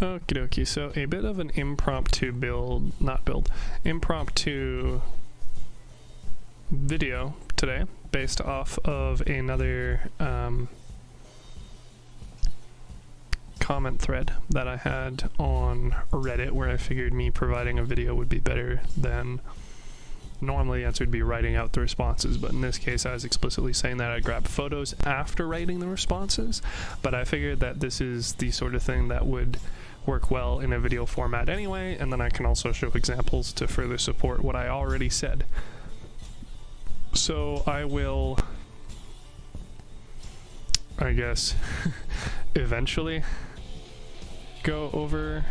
Okie dokie, so a bit of an impromptu impromptu video today based off of another comment thread that I had on Reddit where I figured me providing a video would be better than normally the answer would be writing out the responses, but in this case I was explicitly saying that I'd grab photos after writing the responses, but I figured that this is the sort of thing that would work well in a video format anyway, and then I can also show examples to further support what I already said. So I will, I guess, eventually go over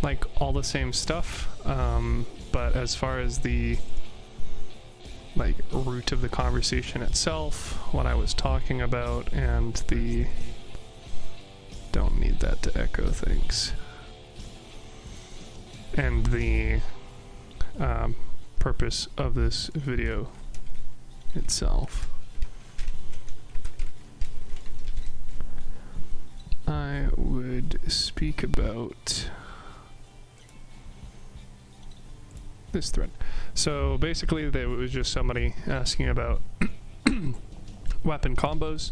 like all the same stuff, but as far as the like root of the conversation itself, what I was talking about, and the don't need that to echo things, and the purpose of this video itself, I would speak about this thread. So basically there was just somebody asking about weapon combos,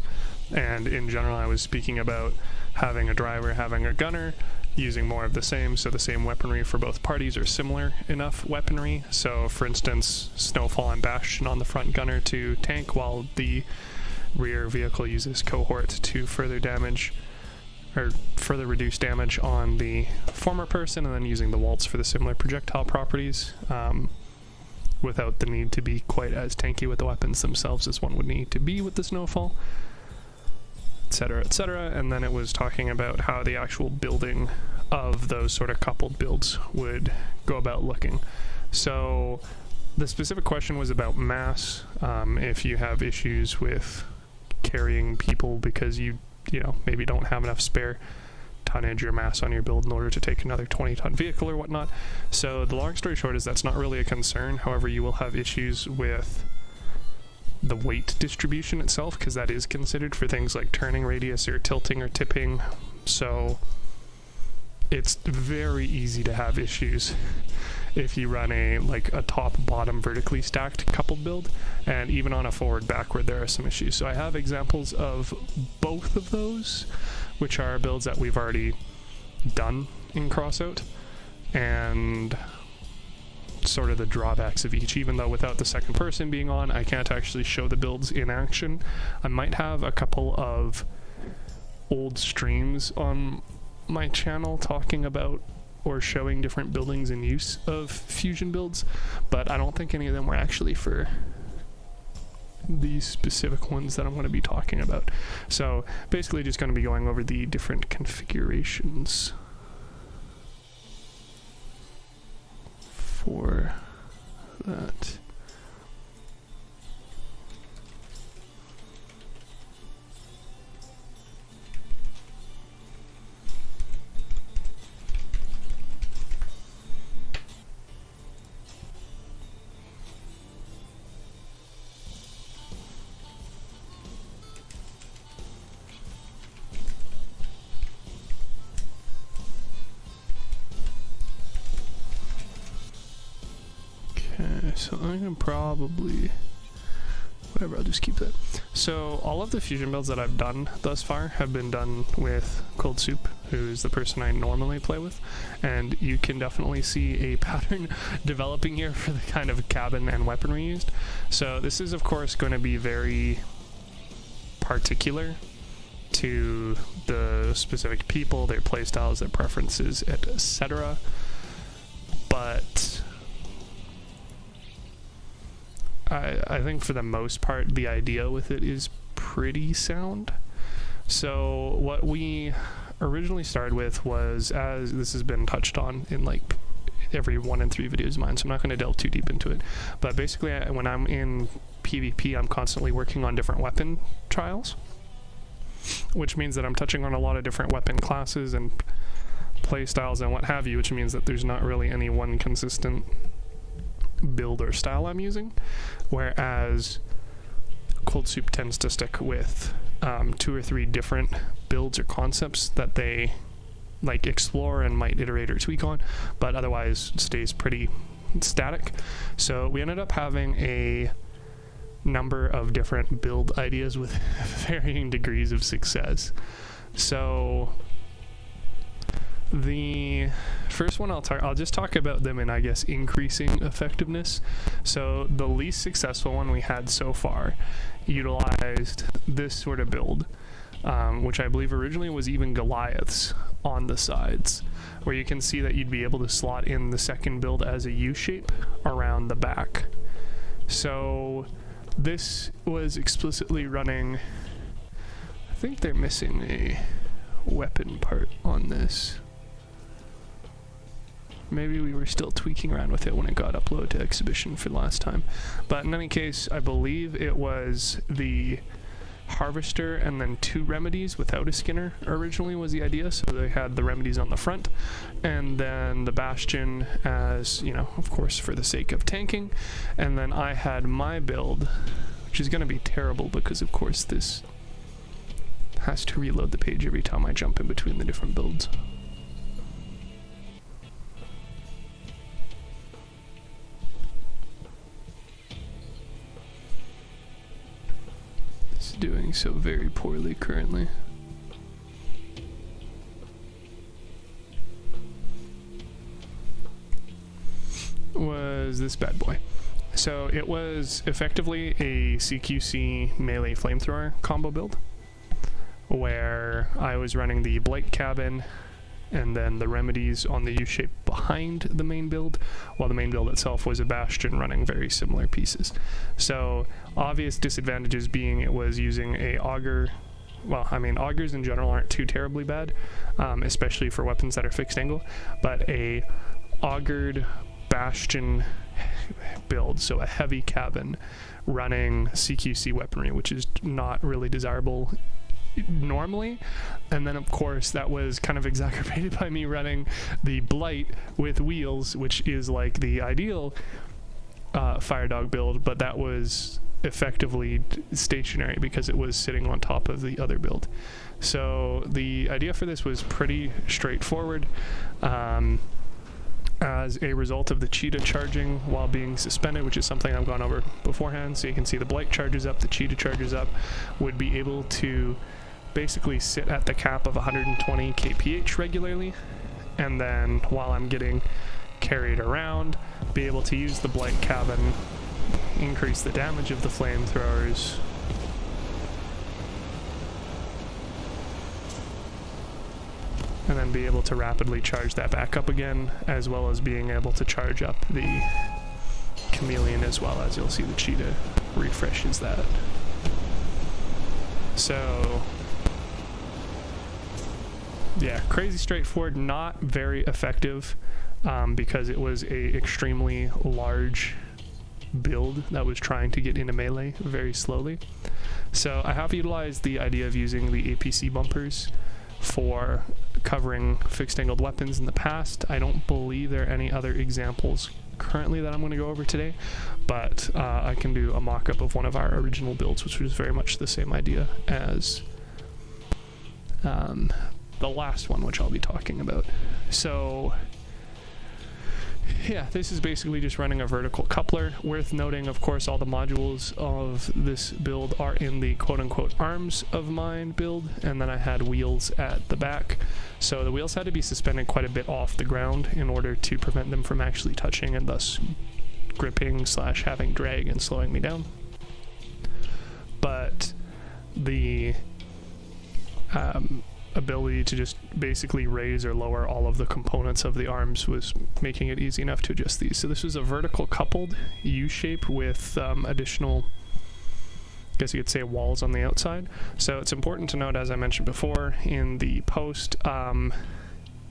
and in general I was speaking about having a driver, having a gunner, using more of the same, so the same weaponry for both parties or similar enough weaponry. So for instance, Snowfall and Bastion on the front gunner to tank, while the rear vehicle uses cohort to further damage or further reduce damage on the former person, and then using the waltz for the similar projectile properties, without the need to be quite as tanky with the weapons themselves as one would need to be with the Snowfall, etc., etc. And then it was talking about how the actual building of those sort of coupled builds would go about looking. So the specific question was about mass. If you have issues with carrying people because you know, maybe don't have enough spare tonnage or mass on your build in order to take another 20-ton vehicle or whatnot. So the long story short is that's not really a concern. However, you will have issues with the weight distribution itself, because that is considered for things like turning radius or tilting or tipping. So it's very easy to have issues if you run a top-bottom vertically stacked coupled build, and even on a forward-backward there are some issues. So I have examples of both of those, which are builds that we've already done in Crossout, and sort of the drawbacks of each. Even though without the second person being on, I can't actually show the builds in action. I might have a couple of old streams on my channel talking about or showing different buildings and use of fusion builds, but I don't think any of them were actually for these specific ones that I'm going to be talking about. So basically just going to be going over the different configurations for that. So I can probably, whatever, I'll just keep that. So all of the fusion builds that I've done thus far have been done with Cold Soup, who's the person I normally play with, and you can definitely see a pattern developing here for the kind of cabin and weaponry used. So this is of course going to be very particular to the specific people, their playstyles, their preferences, etc. But I think for the most part the idea with it is pretty sound. So what we originally started with was, as this has been touched on in like every 1 in 3 videos of mine, so I'm not going to delve too deep into it, but basically when I'm in PvP I'm constantly working on different weapon trials, which means that I'm touching on a lot of different weapon classes and play styles and what have you, which means that there's not really any one consistent build or style I'm using, whereas Cold Soup tends to stick with 2 or 3 different builds or concepts that they like explore and might iterate or tweak on, but otherwise stays pretty static. So we ended up having a number of different build ideas with varying degrees of success. So the first one I'll just talk about them in, I guess, increasing effectiveness. So the least successful one we had so far utilized this sort of build, which I believe originally was even Goliaths on the sides, where you can see that you'd be able to slot in the second build as a U shape around the back. So this was explicitly running, I think they're missing a weapon part on this. Maybe we were still tweaking around with it when it got uploaded to exhibition for the last time. But in any case, I believe it was the harvester and then 2 remedies without a skinner originally was the idea. So they had the remedies on the front and then the bastion as, you know, of course for the sake of tanking. And then I had my build, which is going to be terrible because of course this has to reload the page every time I jump in between the different builds. Doing so very poorly currently. Was this bad boy. So it was effectively a CQC melee flamethrower combo build, where I was running the Blight cabin and then the remedies on the U-shape behind the main build, while the main build itself was a bastion running very similar pieces. So obvious disadvantages being it was using a auger. Well, I mean, augers in general aren't too terribly bad, especially for weapons that are fixed angle, but a augured bastion build, so a heavy cabin running CQC weaponry, which is not really desirable normally. And then of course that was kind of exacerbated by me running the Blight with wheels, which is like the ideal fire dog build, but that was effectively stationary because it was sitting on top of the other build. So the idea for this was pretty straightforward. As a result of the cheetah charging while being suspended, which is something I've gone over beforehand, so you can see the Blight charges up, the cheetah charges up, would be able to basically sit at the cap of 120 kph regularly, and then while I'm getting carried around, be able to use the Blight cabin, increase the damage of the flamethrowers, and then be able to rapidly charge that back up again, as well as being able to charge up the chameleon, as well as you'll see the cheetah refreshes that. So yeah, crazy straightforward, not very effective, because it was a extremely large build that was trying to get into melee very slowly. So I have utilized the idea of using the APC bumpers for covering fixed angled weapons in the past. I don't believe there are any other examples currently that I'm going to go over today, but I can do a mock-up of one of our original builds, which was very much the same idea as the last one, which I'll be talking about. So yeah, this is basically just running a vertical coupler. Worth noting, of course, all the modules of this build are in the quote-unquote arms of mine build, and then I had wheels at the back. So the wheels had to be suspended quite a bit off the ground in order to prevent them from actually touching and thus gripping / having drag and slowing me down. But the ability to just basically raise or lower all of the components of the arms was making it easy enough to adjust these. So this was a vertical coupled U-shape with additional, I guess you could say, walls on the outside. So it's important to note, as I mentioned before in the post,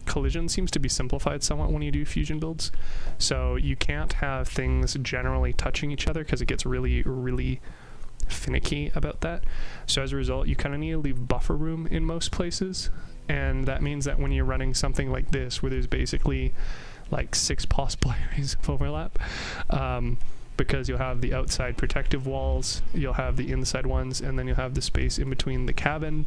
collision seems to be simplified somewhat when you do fusion builds. So you can't have things generally touching each other because it gets really finicky about that. So as a result, you kind of need to leave buffer room in most places, and that means that when you're running something like this where there's basically like 6 possible areas of overlap, because you'll have the outside protective walls, you'll have the inside ones, and then you'll have the space in between the cabin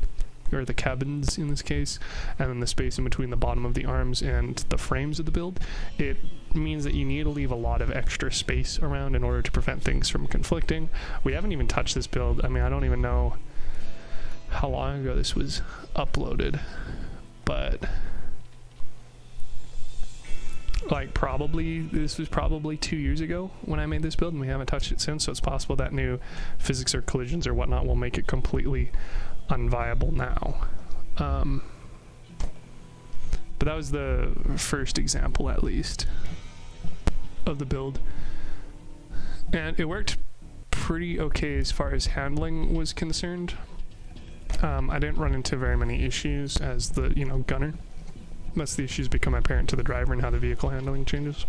or the cabins in this case, and then the space in between the bottom of the arms and the frames of the build, it means that you need to leave a lot of extra space around in order to prevent things from conflicting. We haven't even touched this build. I mean, I don't even know how long ago this was uploaded, but like this was probably 2 years ago when I made this build, and we haven't touched it since, so it's possible that new physics or collisions or whatnot will make it completely unviable now. But that was the first example, at least, of the build, and it worked pretty okay as far as handling was concerned. I didn't run into very many issues as the gunner. That's the issues become apparent to the driver and how the vehicle handling changes.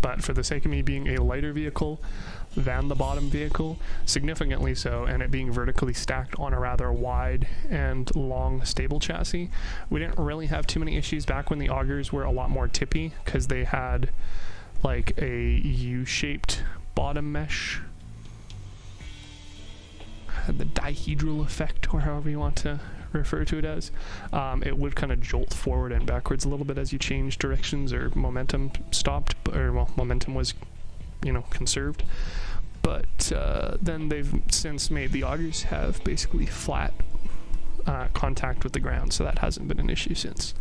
But for the sake of me being a lighter vehicle than the bottom vehicle, significantly so, and it being vertically stacked on a rather wide and long stable chassis, we didn't really have too many issues back when the augers were a lot more tippy, because they had like a U-shaped bottom mesh, had the dihedral effect, or however you want to refer to it as. It would kind of jolt forward and backwards a little bit as you change directions or momentum stopped, or well, momentum was conserved. But then they've since made the augers have basically flat contact with the ground, so that hasn't been an issue since.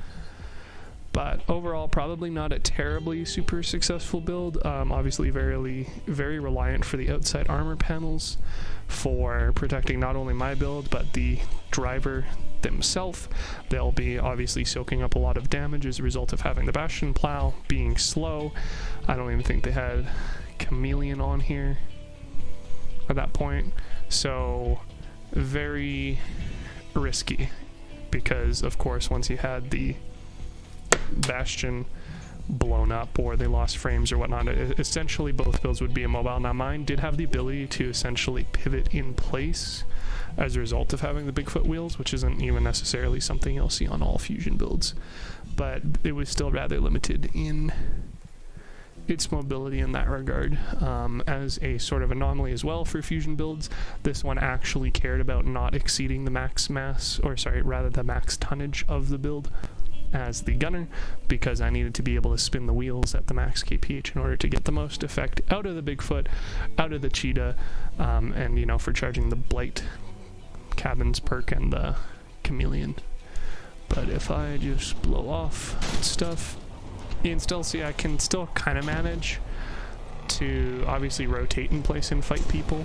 But overall, probably not a terribly super successful build. Obviously very reliant for the outside armor panels for protecting not only my build but the driver themselves. They'll be obviously soaking up a lot of damage as a result of having the Bastion plow being slow. I don't even think they had Chameleon on here at that point, so very risky, because of course once you had the Bastion blown up or they lost frames or whatnot, essentially both builds would be immobile. Now mine did have the ability to essentially pivot in place as a result of having the Bigfoot wheels, which isn't even necessarily something you'll see on all Fusion builds, but it was still rather limited in its mobility in that regard. As a sort of anomaly as well for Fusion builds, this one actually cared about not exceeding the max mass, or sorry, rather the max tonnage of the build as the gunner, because I needed to be able to spin the wheels at the max kph in order to get the most effect out of the Bigfoot, out of the Cheetah, and for charging the Blight cabins perk and the Chameleon. But if I just blow off stuff, you can still see I can still kind of manage to obviously rotate in place and fight people.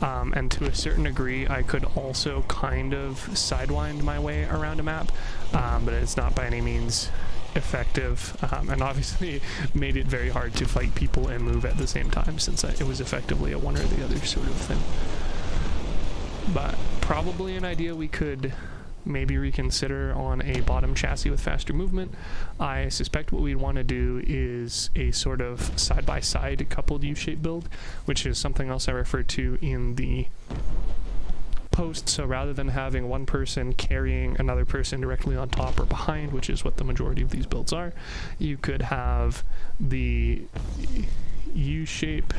And to a certain degree, I could also kind of sidewind my way around a map, but it's not by any means effective, and obviously made it very hard to fight people and move at the same time, since it was effectively a one or the other sort of thing. But probably an idea we could maybe reconsider on a bottom chassis with faster movement. I suspect what we'd want to do is a sort of side-by-side coupled U-shaped build, which is something else I referred to in the post. So rather than having one person carrying another person directly on top or behind, which is what the majority of these builds are, you could have the U-shape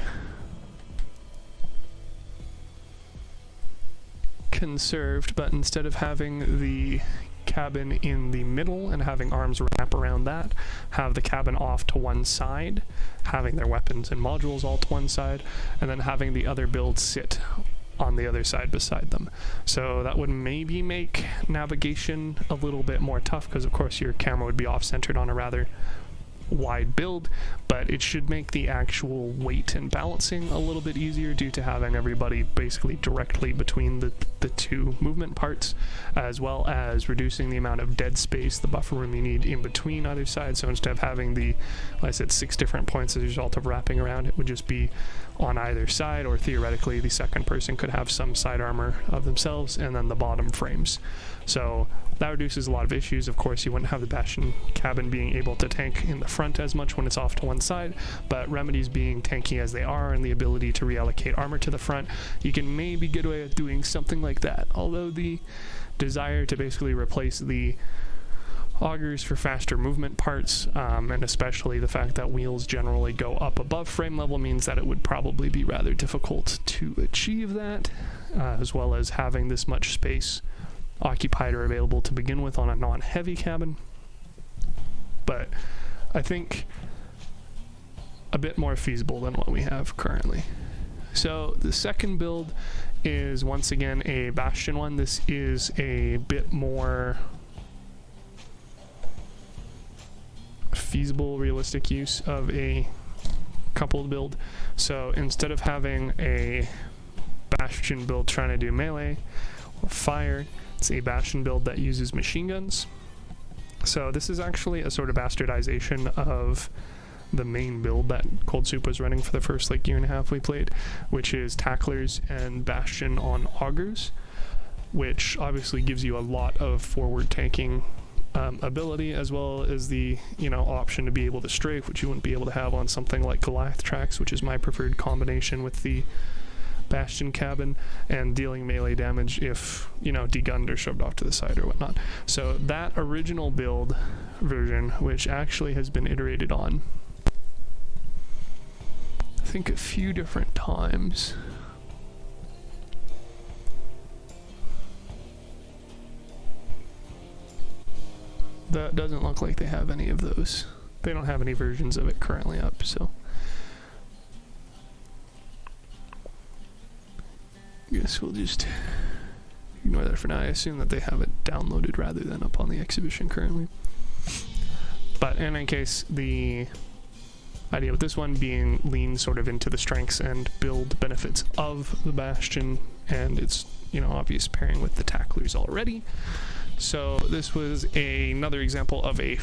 conserved, but instead of having the cabin in the middle and having arms wrap around that, have the cabin off to one side, having their weapons and modules all to one side, and then having the other build sit on the other side beside them. So that would maybe make navigation a little bit more tough, because of course your camera would be off-centered on a rather wide build, but it should make the actual weight and balancing a little bit easier due to having everybody basically directly between the two movement parts, as well as reducing the amount of dead space, the buffer room you need in between either side. So instead of having like I said, 6 different points as a result of wrapping around, it would just be on either side, or theoretically the second person could have some side armor of themselves and then the bottom frames. So that reduces a lot of issues. Of course, you wouldn't have the Bastion cabin being able to tank in the front as much when it's off to one side, but remedies being tanky as they are and the ability to reallocate armor to the front, you can maybe get away with doing something like that. Although the desire to basically replace the augers for faster movement parts, and especially the fact that wheels generally go up above frame level, means that it would probably be rather difficult to achieve that, as well as having this much space occupied or available to begin with on a non-heavy cabin. But I think a bit more feasible than what we have currently. So the second build is once again a Bastion one. This is a bit more feasible, realistic use of a coupled build. So instead of having a Bastion build trying to do melee or fire, it's a Bastion build that uses machine guns. So this is actually a sort of bastardization of the main build that Cold Soup was running for the first like year and a half we played, which is Tacklers and Bastion on Augurs, which obviously gives you a lot of forward tanking ability, as well as the option to be able to strafe, which you wouldn't be able to have on something like Goliath tracks, which is my preferred combination with the Bastion cabin, and dealing melee damage if degunned or shoved off to the side or whatnot. So that original build version, which actually has been iterated on I think a few different times, that doesn't look like they have any of those. They don't have any versions of it currently up, so I guess we'll just ignore that for now. I assume that they have it downloaded rather than up on the exhibition currently. But in any case, the idea with this one being lean sort of into the strengths and build benefits of the Bastion, and its obvious pairing with the Tacklers already. So this was another example of a a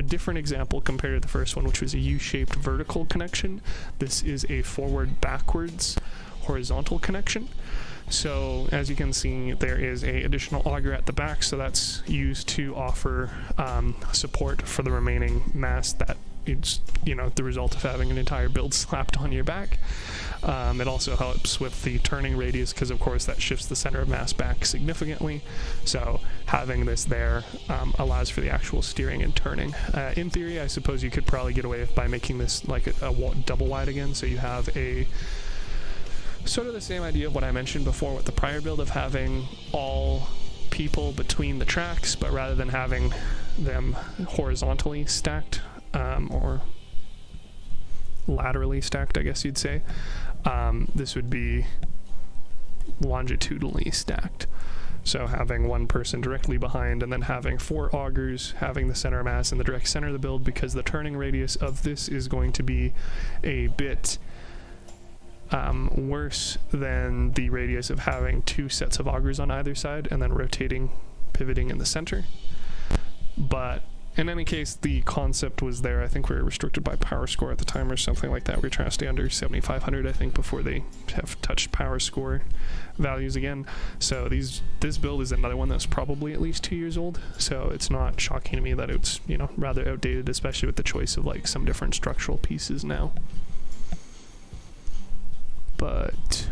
different example compared to the first one, which was a U-shaped vertical connection. This is a forward-backwards horizontal connection. So as you can see, there is a additional auger at the back, so that's used to offer support for the remaining mass that it's the result of having an entire build slapped on your back. It also helps with the turning radius, because of course that shifts the center of mass back significantly. So having this there allows for the actual steering and turning. In theory, I suppose you could probably get away with by making this like a double wide again, so you have a sort of the same idea of what I mentioned before with the prior build of having all people between the tracks, but rather than having them horizontally stacked or laterally stacked, I guess you'd say, this would be longitudinally stacked. So having one person directly behind, and then having 4 augers, having the center of mass in the direct center of the build, because the turning radius of this is going to be a bit worse than the radius of having 2 sets of augers on either side and then rotating, pivoting in the center. But in any case, the concept was there. I think we were restricted by power score at the time or something like that. We were trying to stay under 7,500, I think, before they have touched power score values again. So this build is another one that's probably at least 2 years old. So it's not shocking to me that it's rather outdated, especially with the choice of like some different structural pieces now. But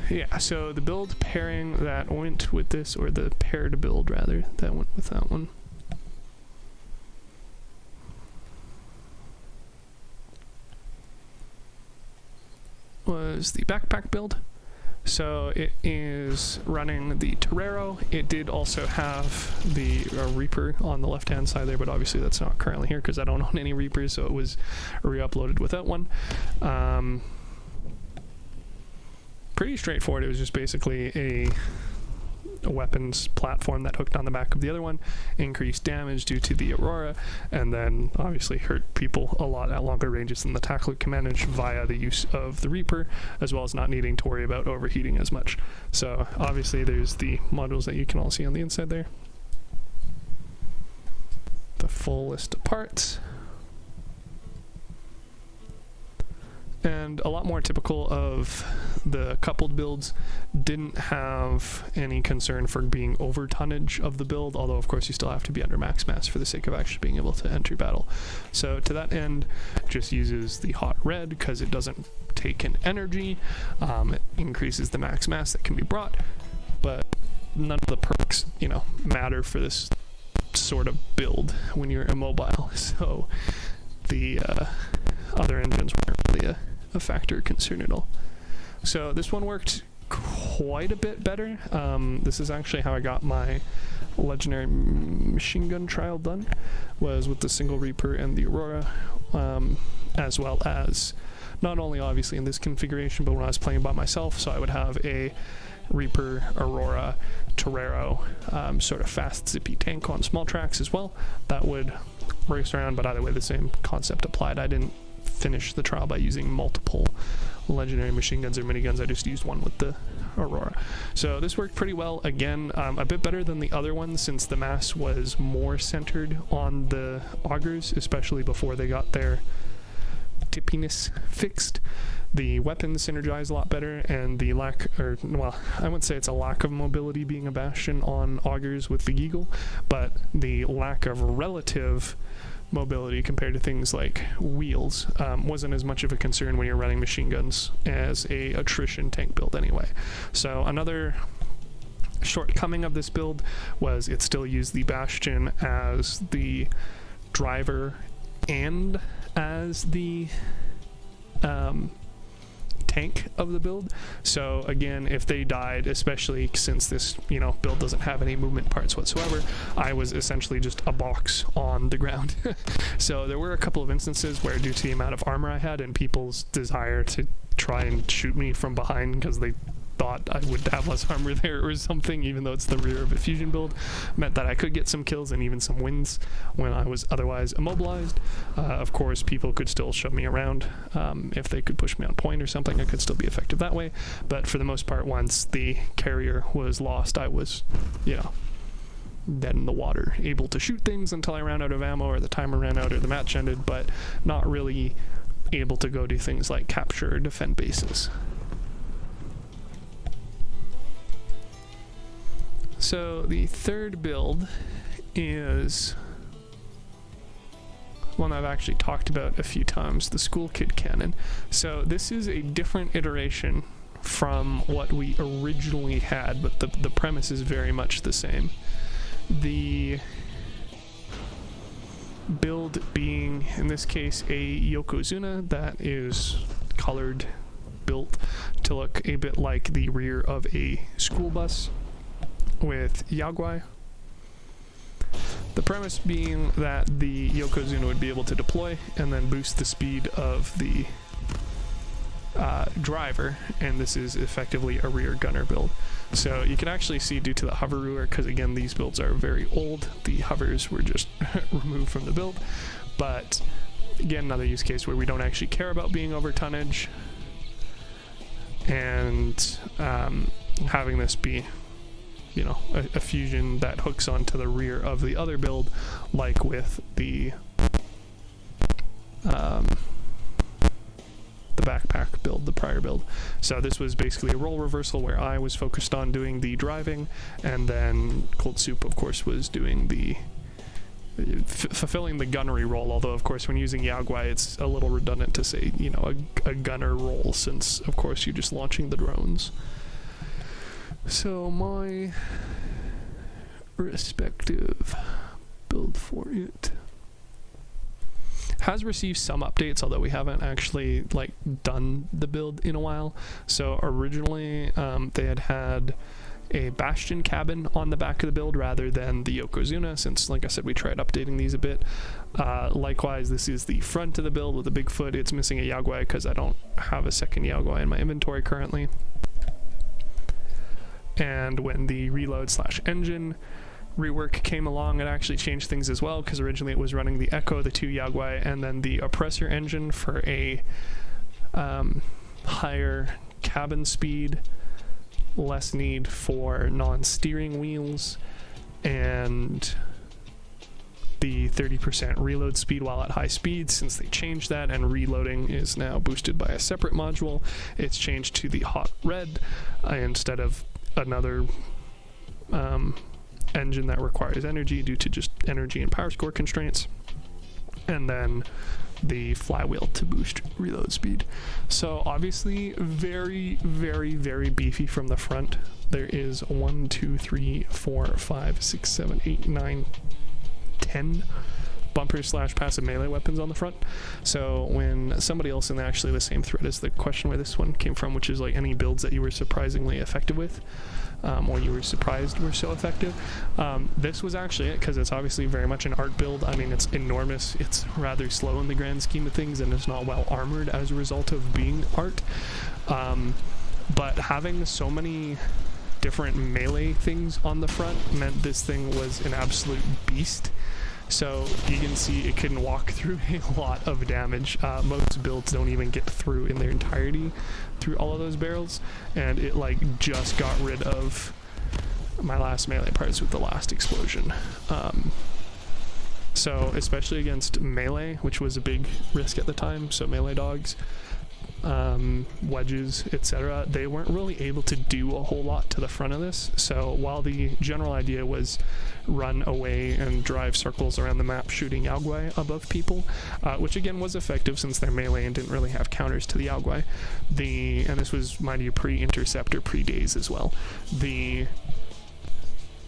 yeah, so the build pairing that went with this, or the paired build rather, that went with that one, was the backpack build. So it is running the Torero. It did also have the Reaper on the left hand side there, but obviously that's not currently here because I don't own any Reapers, so it was re-uploaded without one. Pretty straightforward. It was just basically a weapons platform that hooked on the back of the other one, increased damage due to the Aurora, and then obviously hurt people a lot at longer ranges than the Tackler can manage via the use of the Reaper, as well as not needing to worry about overheating as much. So obviously there's the modules that you can all see on the inside there. The full list of parts. And a lot more typical of the coupled builds, didn't have any concern for being over tonnage of the build, although of course you still have to be under max mass for the sake of actually being able to enter battle. So to that end, just uses the hot red because it doesn't take in energy. It increases the max mass that can be brought, but none of the perks matter for this sort of build when you're immobile. So the other engines weren't really a factor concern at all. So this one worked quite a bit better. This is actually how I got my legendary machine gun trial done, was with the single Reaper and the Aurora, as well as not only obviously in this configuration, but when I was playing by myself. So I would have a Reaper, Aurora, Torero, sort of fast zippy tank on small tracks as well that would race around, but either way the same concept applied. I didn't finish the trial by using multiple legendary machine guns or miniguns. I just used one with the Aurora. So this worked pretty well. Again, a bit better than the other one, since the mass was more centered on the augers, especially before they got their tippiness fixed. The weapons synergize a lot better, and the lack, or well, I wouldn't say it's a lack of mobility being a bastion on augers with the Eagle, but the lack of relative mobility compared to things like wheels wasn't as much of a concern when you're running machine guns as a attrition tank build anyway. So another shortcoming of this build was it still used the bastion as the driver and as the tank of the build. So again, if they died, especially since this, you know, build doesn't have any movement parts whatsoever, I was essentially just a box on the ground. So there were a couple of instances where, due to the amount of armor I had and people's desire to try and shoot me from behind because they thought I would have less armor there or something, even though it's the rear of a fusion build, meant that I could get some kills and even some wins when I was otherwise immobilized. Of course, people could still shove me around. If they could push me on point or something, I could still be effective that way. But for the most part, once the carrier was lost, I was, you know, dead in the water, able to shoot things until I ran out of ammo or the timer ran out or the match ended, but not really able to go do things like capture or defend bases. So the third build is one I've actually talked about a few times, the Schoolkid cannon. So this is a different iteration from what we originally had, but the premise is very much the same. The build being, in this case, a Yokozuna that is colored, built to look a bit like the rear of a school bus, with Yaguai. The premise being that the Yokozuna would be able to deploy and then boost the speed of the driver, and this is effectively a rear gunner build. So you can actually see, due to the hover ruler, because again these builds are very old, the hovers were just removed from the build, but again another use case where we don't actually care about being over tonnage, and having this be, you know, a fusion that hooks onto the rear of the other build, like with the backpack build, the prior build. So this was basically a role reversal where I was focused on doing the driving, and then Cold Soup, of course, was doing the fulfilling the gunnery role, although of course when using Yaguai it's a little redundant to say, you know, a gunner role, since of course you're just launching the drones. So my respective build for it has received some updates, although we haven't actually like done the build in a while. So originally they had a bastion cabin on the back of the build rather than the Yokozuna, since like I said we tried updating these a bit. Likewise, this is the front of the build with the Bigfoot. It's missing a Yaguai because I don't have a second Yaguai in my inventory currently. And when the reload/engine rework came along, it actually changed things as well, because originally it was running the Echo, the 2 Yaguai, and then the oppressor engine for a higher cabin speed, less need for non-steering wheels, and the 30% reload speed while at high speed. Since they changed that and reloading is now boosted by a separate module, it's changed to the hot red instead of another engine that requires energy due to just energy and power score constraints, and then the flywheel to boost reload speed. So obviously very, very, very beefy from the front. There is 1, 2, 3, 4, 5, 6, 7, 8, 9, 10 bumper slash passive melee weapons on the front. So when somebody else in actually the same thread as the question where this one came from, which is like any builds that you were surprisingly effective with, or you were surprised were so effective, this was actually it, because it's obviously very much an art build. I mean, it's enormous, it's rather slow in the grand scheme of things, and it's not well armored as a result of being art. But having so many different melee things on the front meant this thing was an absolute beast. So you can see it can walk through a lot of damage. Most builds don't even get through in their entirety through all of those barrels, and it like just got rid of my last melee parts with the last explosion. So especially against melee, which was a big risk at the time, so melee dogs, wedges, etc., they weren't really able to do a whole lot to the front of this. So while the general idea was run away and drive circles around the map shooting Yaogwai above people, which again was effective since they're melee and didn't really have counters to the Yaogwai, and this was, mind you, pre-interceptor, pre-days as well, the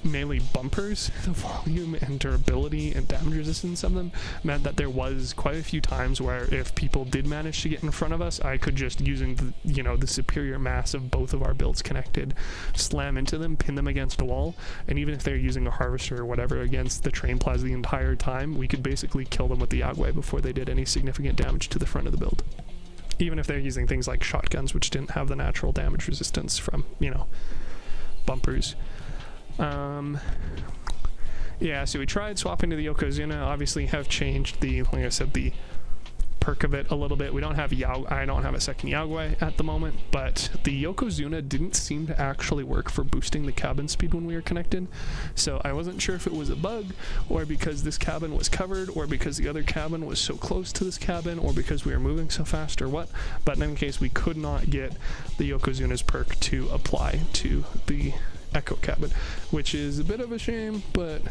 melee bumpers, the volume and durability and damage resistance of them meant that there was quite a few times where if people did manage to get in front of us, I could just, using the, you know, the superior mass of both of our builds connected, slam into them, pin them against a wall, and even if they're using a harvester or whatever against the train plaza the entire time, we could basically kill them with the Yaogwai before they did any significant damage to the front of the build. Even if they're using things like shotguns, which didn't have the natural damage resistance from, you know, bumpers. Yeah, so we tried swapping to the Yokozuna. Obviously have changed the, like I said, the perk of it a little bit. We don't have I don't have a second Yaogwai at the moment, but the Yokozuna didn't seem to actually work for boosting the cabin speed when we were connected. So I wasn't sure if it was a bug, or because this cabin was covered, or because the other cabin was so close to this cabin, or because we were moving so fast, or what. But in any case, we could not get the Yokozuna's perk to apply to the Echo cabin, which is a bit of a shame, but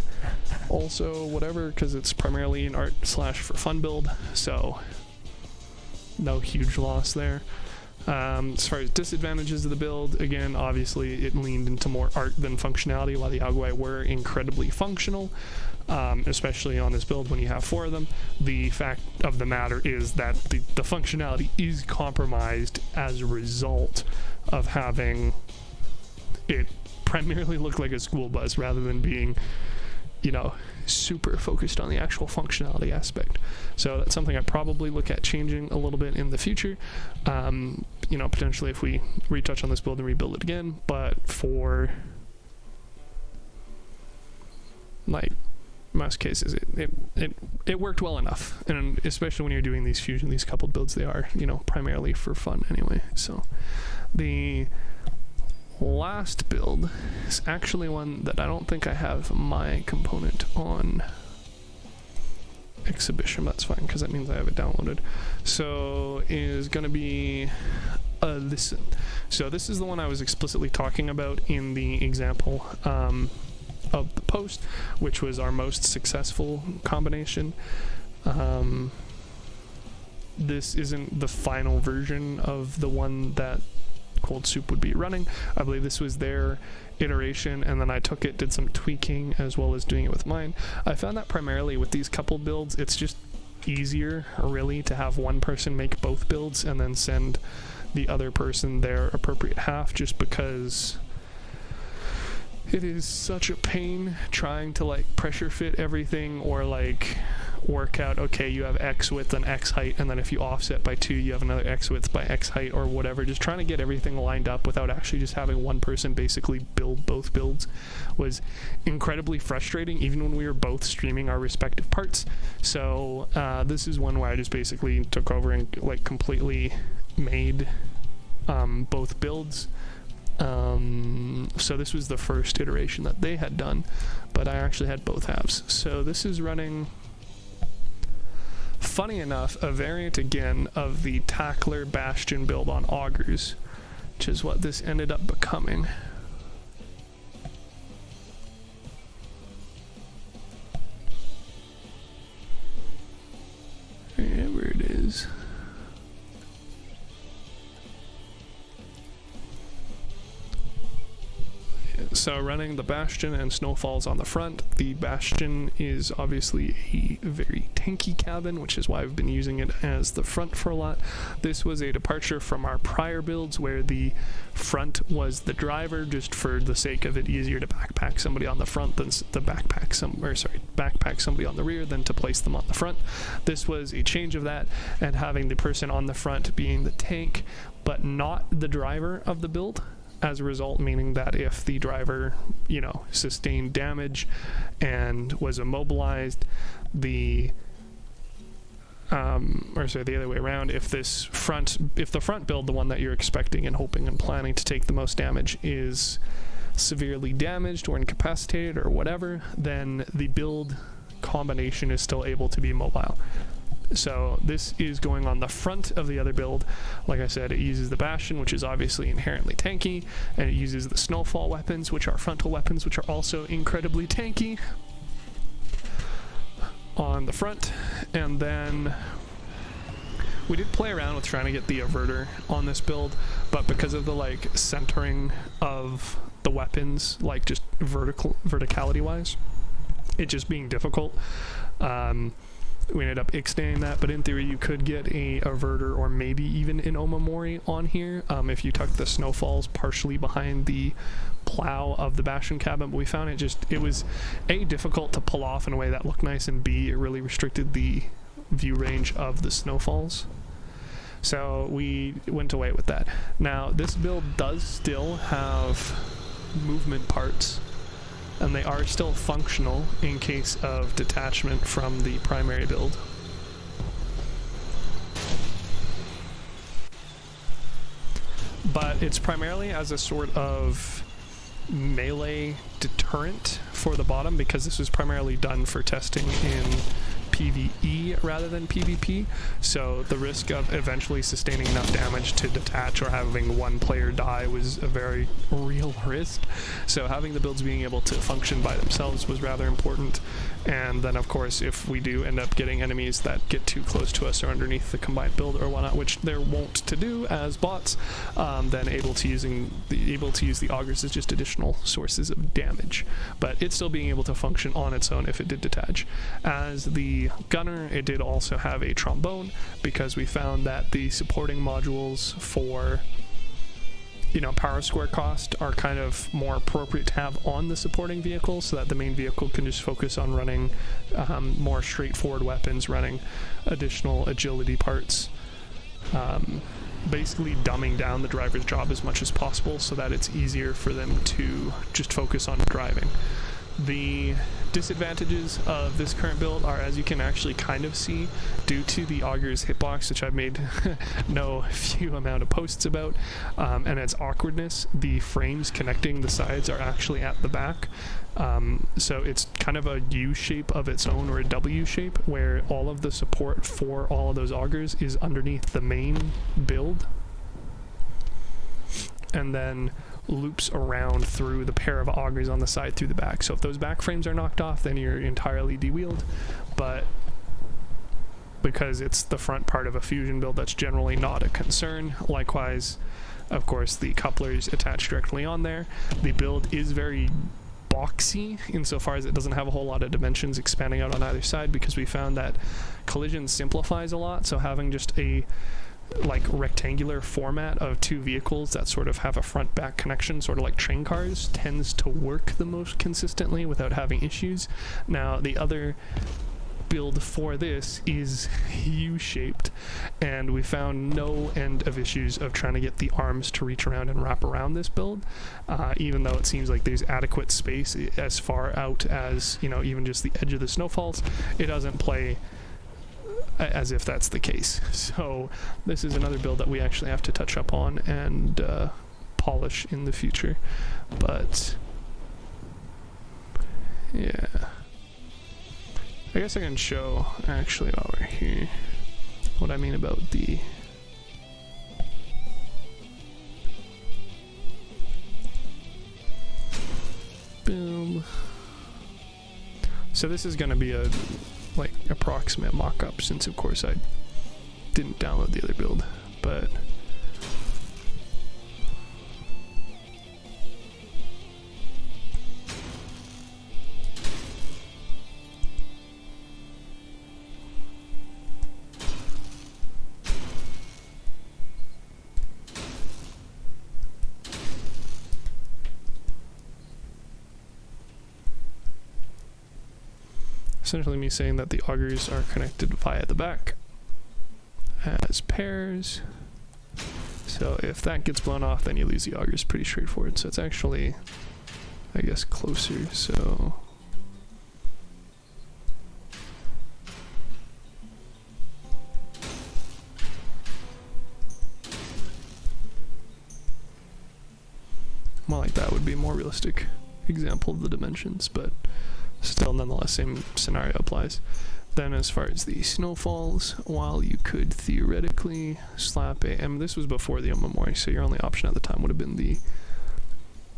also whatever, because it's primarily an art slash for fun build, so no huge loss there. As far as disadvantages of the build, again, obviously it leaned into more art than functionality, while the Yaogwai were incredibly functional, especially on this build when you have 4 of them. The fact of the matter is that the functionality is compromised as a result of having it primarily look like a school bus rather than being, you know, super focused on the actual functionality aspect. So that's something I probably look at changing a little bit in the future. You know, potentially if we retouch on this build and rebuild it again, but for like most cases it worked well enough, and especially when you're doing these fusion, these coupled builds, they are, you know, primarily for fun anyway. So the last build is actually one that I don't think I have my component on exhibition. That's fine, because that means I have it downloaded. So is going to be listen. So this is the one I was explicitly talking about in the example of the post, which was our most successful combination. This isn't the final version of the one that Cold Soup would be running. I believe this was their iteration, and then I took it, did some tweaking as well as doing it with mine. I found that primarily with these coupled builds, it's just easier really to have one person make both builds and then send the other person their appropriate half, just because it is such a pain trying to like pressure fit everything, or like work out, okay, you have X width and X height, and then if you offset by 2 you have another X width by X height or whatever. Just trying to get everything lined up without actually just having one person basically build both builds was incredibly frustrating, even when we were both streaming our respective parts. So this is one where I just basically took over and like completely made both builds. So this was the first iteration that they had done, but I actually had both halves. So this is running, funny enough, a variant again of the Tackler Bastion build on Augers, which is what this ended up becoming. Wherever it is. So running the Bastion and Snowfalls on the front. The Bastion is obviously a very tanky cabin, which is why I've been using it as the front for a lot. This was a departure from our prior builds where the front was the driver, just for the sake of it easier to backpack somebody on the front than backpack somebody on the rear than to place them on the front. This was a change of that, and having the person on the front being the tank but not the driver of the build. As a result, meaning that if the driver, sustained damage and was immobilized, the other way around, if the front build, the one that you're expecting and hoping and planning to take the most damage, is severely damaged or incapacitated or whatever, then the build combination is still able to be mobile. So this is going on the front of the other build. Like I said, it uses the Bastion, which is obviously inherently tanky, and it uses the Snowfall weapons, which are frontal weapons, which are also incredibly tanky on the front. And then we did play around with trying to get the Averter on this build, but because of the centering of the weapons, just verticality wise, it just being difficult, we ended up ixnaying that. But in theory you could get a Averter or maybe even an Omamori on here if you tuck the Snowfalls partially behind the plow of the Bastion cabin. But we found it was A, difficult to pull off in a way that looked nice, and B, it really restricted the view range of the Snowfalls. So we went away with that. Now this build does still have movement parts, and they are still functional in case of detachment from the primary build. But it's primarily as a sort of melee deterrent for the bottom, because this was primarily done for testing in PvE rather than PvP, so the risk of eventually sustaining enough damage to detach or having one player die was a very real risk. So having the builds being able to function by themselves was rather important. And then of course, if we do end up getting enemies that get too close to us or underneath the combined build or whatnot, which they're wont to do as bots, then able to use the augers as just additional sources of damage. But it's still being able to function on its own if it did detach. As the gunner, it did also have a trombone, because we found that the supporting modules for power square cost are kind of more appropriate to have on the supporting vehicle, so that the main vehicle can just focus on running more straightforward weapons, running additional agility parts, basically dumbing down the driver's job as much as possible so that it's easier for them to just focus on driving. The disadvantages of this current build are, as you can actually kind of see, due to the Auger's hitbox, which I've made no few amount of posts about, and its awkwardness. The frames connecting the sides are actually at the back, so it's kind of a U shape of its own, or a W shape, where all of the support for all of those augers is underneath the main build, and then loops around through the pair of augers on the side through the back. So if those back frames are knocked off, then you're entirely de-wheeled. But because it's the front part of a fusion build, that's generally not a concern. Likewise, of course, the couplers attach directly on there. The build is very boxy insofar as it doesn't have a whole lot of dimensions expanding out on either side, because we found that collision simplifies a lot. So having just a rectangular format of two vehicles that sort of have a front-back connection, sort of like train cars, tends to work the most consistently without having issues. Now, the other build for this is U-shaped, and we found no end of issues of trying to get the arms to reach around and wrap around this build, even though it seems like there's adequate space as far out as, even just the edge of the Snowfalls. It doesn't play as if that's the case. So this is another build that we actually have to touch up on and polish in the future. But yeah, I guess I can show actually while we're here what I mean about the build. So this is going to be a approximate mock-up, since of course I didn't download the other build, but essentially me saying that the augers are connected via the back as pairs. So if that gets blown off, then you lose the augers. Pretty straightforward. So it's actually, I guess, closer. So more like that would be a more realistic example of the dimensions, but still nonetheless same scenario applies. Then as far as the snowfalls, while you could theoretically slap a, and this was before the Omamori, so your only option at the time would have been the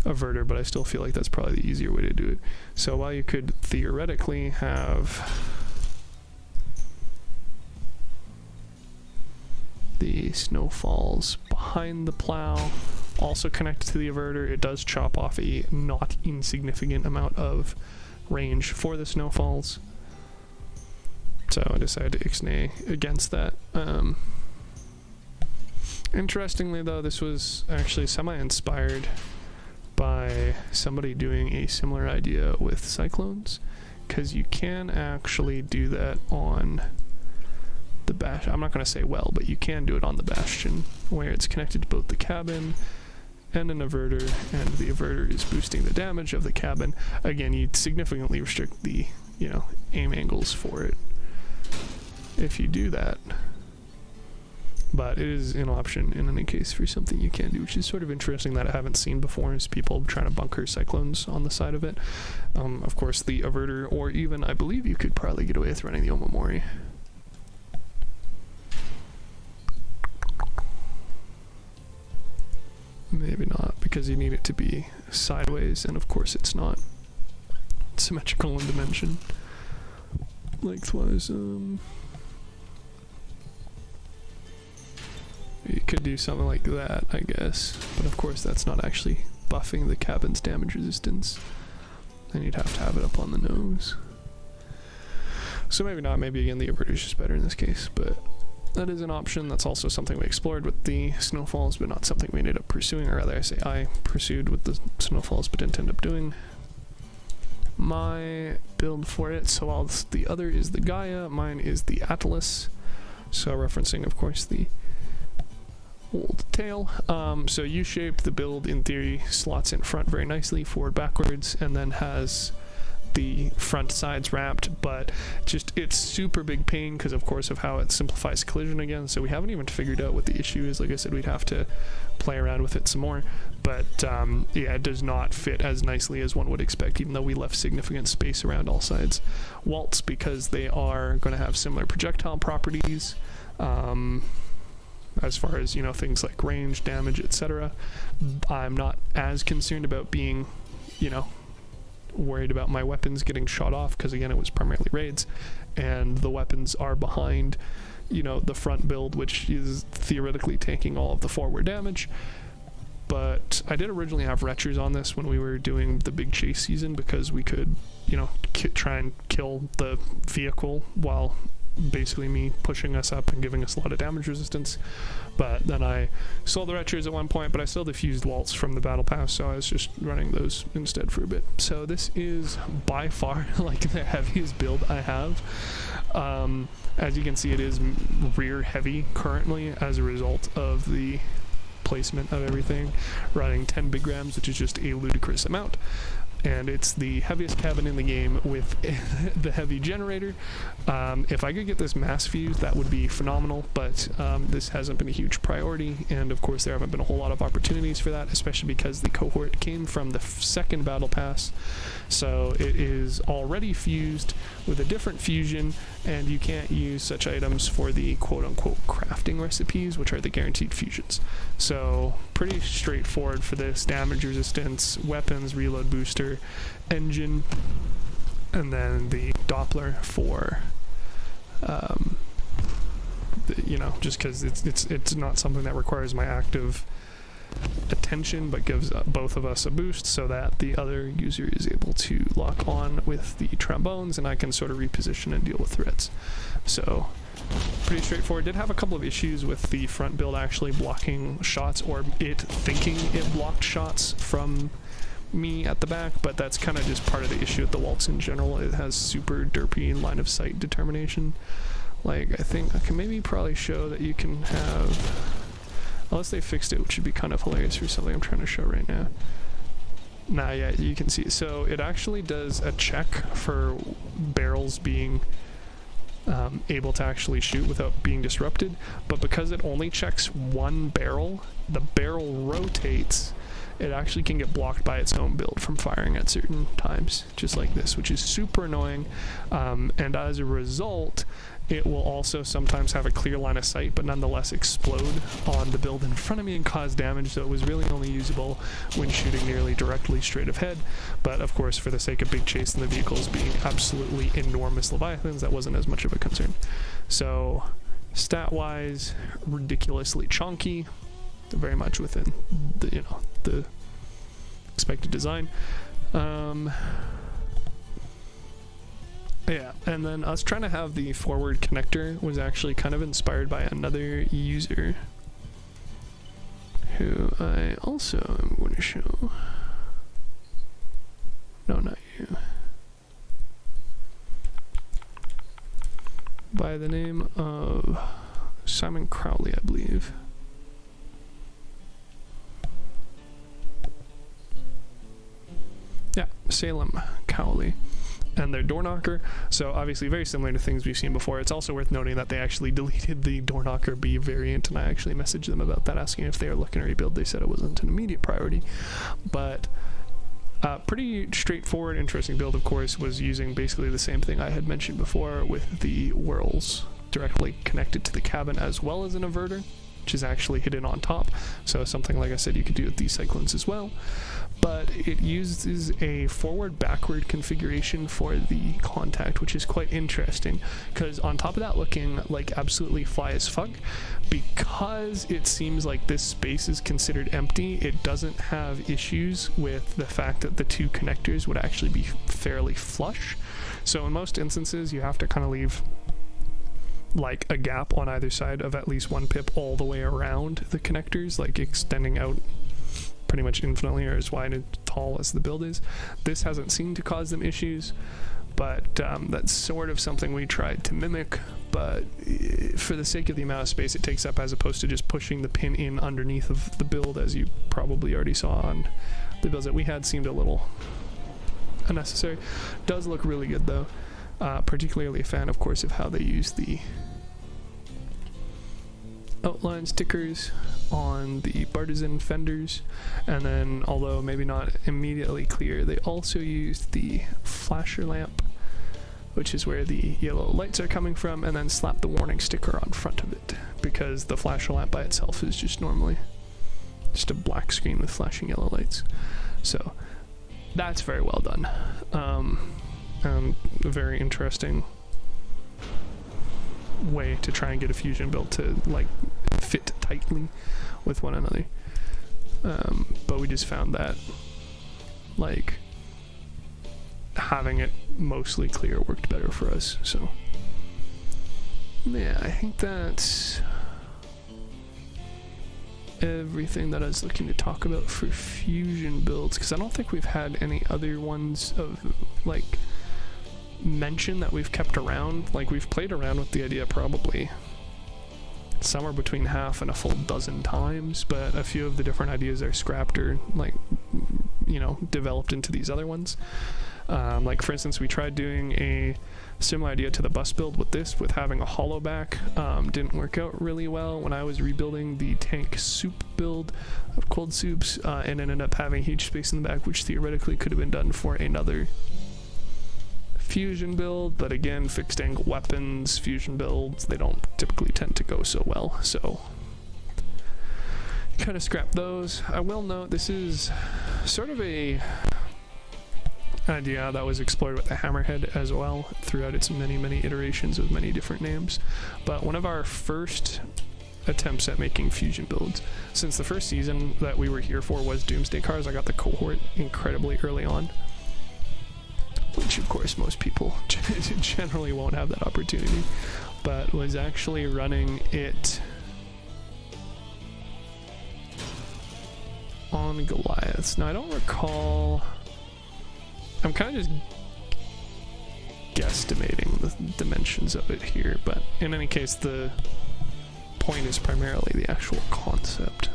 averter, but I still feel like that's probably the easier way to do it. So while you could theoretically have the snowfalls behind the plow, also connected to the averter, it does chop off a not insignificant amount of range for the snowfalls. So I decided to ixnay against that. Interestingly though, this was actually semi-inspired by somebody doing a similar idea with cyclones, because you can actually do that on the bastion. I'm not going to say well, but you can do it on the bastion, where it's connected to both the cabin and an averter, and the averter is boosting the damage of the cabin. Again, you significantly restrict the, you know, aim angles for it if you do that, but it is an option in any case for something you can do, which is sort of interesting that I haven't seen before, is people trying to bunker cyclones on the side of it. Of course the averter, or even I believe you could probably get away with running the Omamori. Maybe not, because you need it to be sideways, and of course it's not symmetrical in dimension. Lengthwise, you could do something like that, I guess, but of course that's not actually buffing the cabin's damage resistance, and you'd have to have it up on the nose. So maybe not, maybe again the averter is just better in this case, but that is an option. That's also something we explored with the snowfalls, but not something we ended up pursuing, or rather I say I pursued with the snowfalls but didn't end up doing my build for it. So while the other is the Gaia, mine is the Atlas, so referencing of course the old tale. So U-shaped, the build in theory slots in front very nicely, forward backwards, and then has the front sides wrapped, but just it's super big pain because of course of how it simplifies collision again. So we haven't even figured out what the issue is. Like I said, we'd have to play around with it some more, but yeah, it does not fit as nicely as one would expect, even though we left significant space around all sides. Waltz, because they are going to have similar projectile properties as far as, you know, things like range, damage, etc. I'm not as concerned about being, you know, worried about my weapons getting shot off, because again it was primarily raids, and the weapons are behind, you know, the front build, which is theoretically taking all of the forward damage. But I did originally have retchers on this when we were doing the big chase season, because we could, you know, try and kill the vehicle while basically me pushing us up and giving us a lot of damage resistance. But then I sold the retchers at one point, but I still diffused Waltz from the battle pass, so I was just running those instead for a bit. So this is by far like the heaviest build I have. As you can see, it is rear heavy currently as a result of the placement of everything, running 10 big grams, which is just a ludicrous amount. And it's the heaviest cabin in the game with the heavy generator. If I could get this mass fuse, that would be phenomenal, but this hasn't been a huge priority, and of course there haven't been a whole lot of opportunities for that, especially because the cohort came from the second battle pass, so it is already fused with a different fusion, and you can't use such items for the quote-unquote crafting recipes, which are the guaranteed fusions. So pretty straightforward for this: damage resistance, weapons, reload booster, engine, and then the Doppler for you know, just because it's not something that requires my active attention, but gives both of us a boost so that the other user is able to lock on with the trombones, and I can sort of reposition and deal with threats. So pretty straightforward. Did have a couple of issues with the front build actually blocking shots, or it thinking it blocked shots from me at the back, but that's kind of just part of the issue with the Waltz in general. It has super derpy line of sight determination. Like, I think I can maybe probably show that you can have, unless they fixed it, which would be kind of hilarious for something I'm trying to show right now. Nah, yeah, you can see. So it actually does a check for barrels being able to actually shoot without being disrupted, but because it only checks one barrel, the barrel rotates. It actually can get blocked by its own build from firing at certain times, just like this, which is super annoying. And as a result, it will also sometimes have a clear line of sight, but nonetheless explode on the build in front of me and cause damage. So it was really only usable when shooting nearly directly straight ahead. But of course, for the sake of big chase and the vehicles being absolutely enormous Leviathans, that wasn't as much of a concern. So stat-wise, ridiculously chunky, very much within the, you know, the expected design. Yeah, and then us trying to have the forward connector was actually kind of inspired by another user who I also am going to show. No, not you. By the name of Simon Cowley, I believe. Yeah, Salem Cowley. And their door knocker, so obviously very similar to things we've seen before. It's also worth noting that they actually deleted the door knocker B variant, and I actually messaged them about that, asking if they were looking to rebuild. They said it wasn't an immediate priority, but pretty straightforward, interesting build, of course, was using basically the same thing I had mentioned before with the whirls directly connected to the cabin, as well as an inverter, which is actually hidden on top. So something, like I said, you could do with these cyclones as well. But it uses a forward-backward configuration for the contact, which is quite interesting, because on top of that looking like absolutely fly as fuck, because it seems like this space is considered empty, it doesn't have issues with the fact that the two connectors would actually be fairly flush. So in most instances, you have to kind of leave like a gap on either side of at least one pip all the way around the connectors, like extending out pretty much infinitely or as wide and tall as the build is. This hasn't seemed to cause them issues, but that's sort of something we tried to mimic, but for the sake of the amount of space it takes up, as opposed to just pushing the pin in underneath of the build, as you probably already saw on the builds that we had, seemed a little unnecessary. Does look really good though. Particularly a fan, of course, of how they use the outline stickers on the partisan fenders, and then, although maybe not immediately clear, they also used the flasher lamp, which is where the yellow lights are coming from, and then slap the warning sticker on front of it, because the flasher lamp by itself is just normally just a black screen with flashing yellow lights. So that's very well done. A very interesting way to try and get a fusion built to like fit tightly with one another. But we just found that like having it mostly clear worked better for us. So yeah, I think that's everything that I was looking to talk about for fusion builds, because I don't think we've had any other ones of like mention that we've kept around. Like, we've played around with the idea probably somewhere between half and a full dozen times, but a few of the different ideas are scrapped or like, you know, developed into these other ones. Like for instance, we tried doing a similar idea to the bus build with this, with having a hollow back. Didn't work out really well when I was rebuilding the tank soup build of cold soups, and ended up having huge space in the back, which theoretically could have been done for another fusion build. But again, fixed angle weapons, fusion builds, they don't typically tend to go so well, so kind of scrap those. I will note this is sort of a idea that was explored with the Hammerhead as well throughout its many iterations with many different names. But one of our first attempts at making fusion builds, since the first season that we were here for was Doomsday Cars, I got the cohort incredibly early on, which of course most people generally won't have that opportunity, but was actually running it on around Goliaths. Now I don't recall, I'm kind of just guesstimating the dimensions of it here, but in any case the point is primarily the actual concept.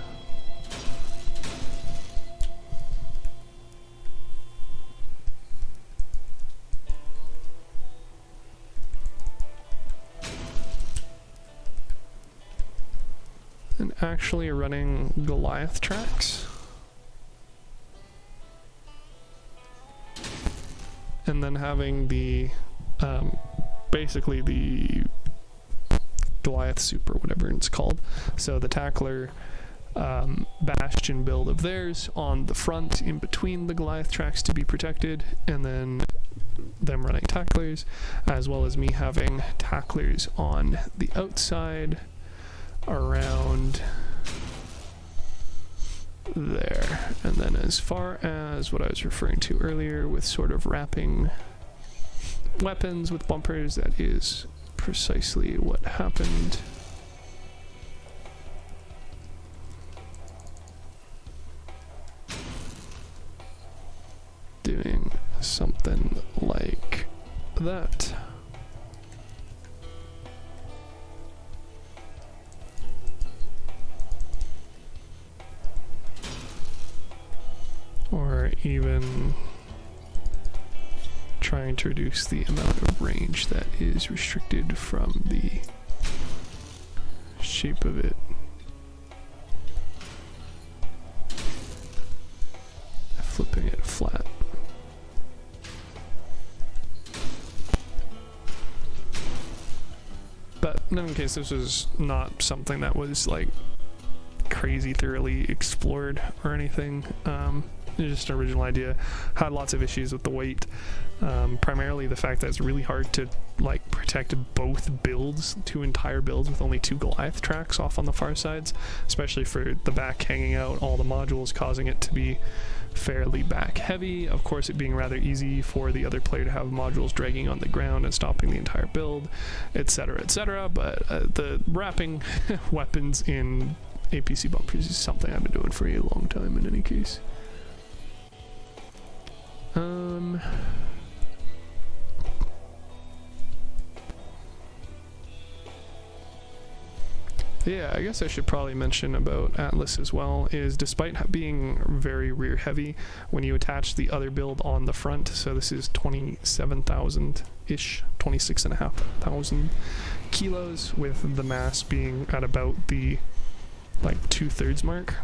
And actually running Goliath tracks. And then having the, basically the Goliath Soup or whatever it's called. So the tackler bastion build of theirs on the front in between the Goliath tracks to be protected, and then them running tacklers, as well as me having tacklers on the outside around there. And then as far as what I was referring to earlier with sort of wrapping weapons with bumpers, that is precisely what happened. Doing something like that. Or even trying to reduce the amount of range that is restricted from the shape of it. Flipping it flat. But in any case, this was not something that was like crazy thoroughly explored or anything. It's just an original idea. Had lots of issues with the weight, primarily the fact that it's really hard to like protect both builds, two entire builds with only two Goliath tracks off on the far sides, especially for the back hanging out, all the modules, causing it to be fairly back heavy. Of course, it being rather easy for the other player to have modules dragging on the ground and stopping the entire build, etc., etc. But the wrapping weapons in APC bumpers is something I've been doing for a long time in any case. Yeah, I guess I should probably mention about Atlas as well, is despite being very rear heavy, when you attach the other build on the front, so this is 27,000-ish, 26,500 kilos, with the mass being at about the like 2/3 mark.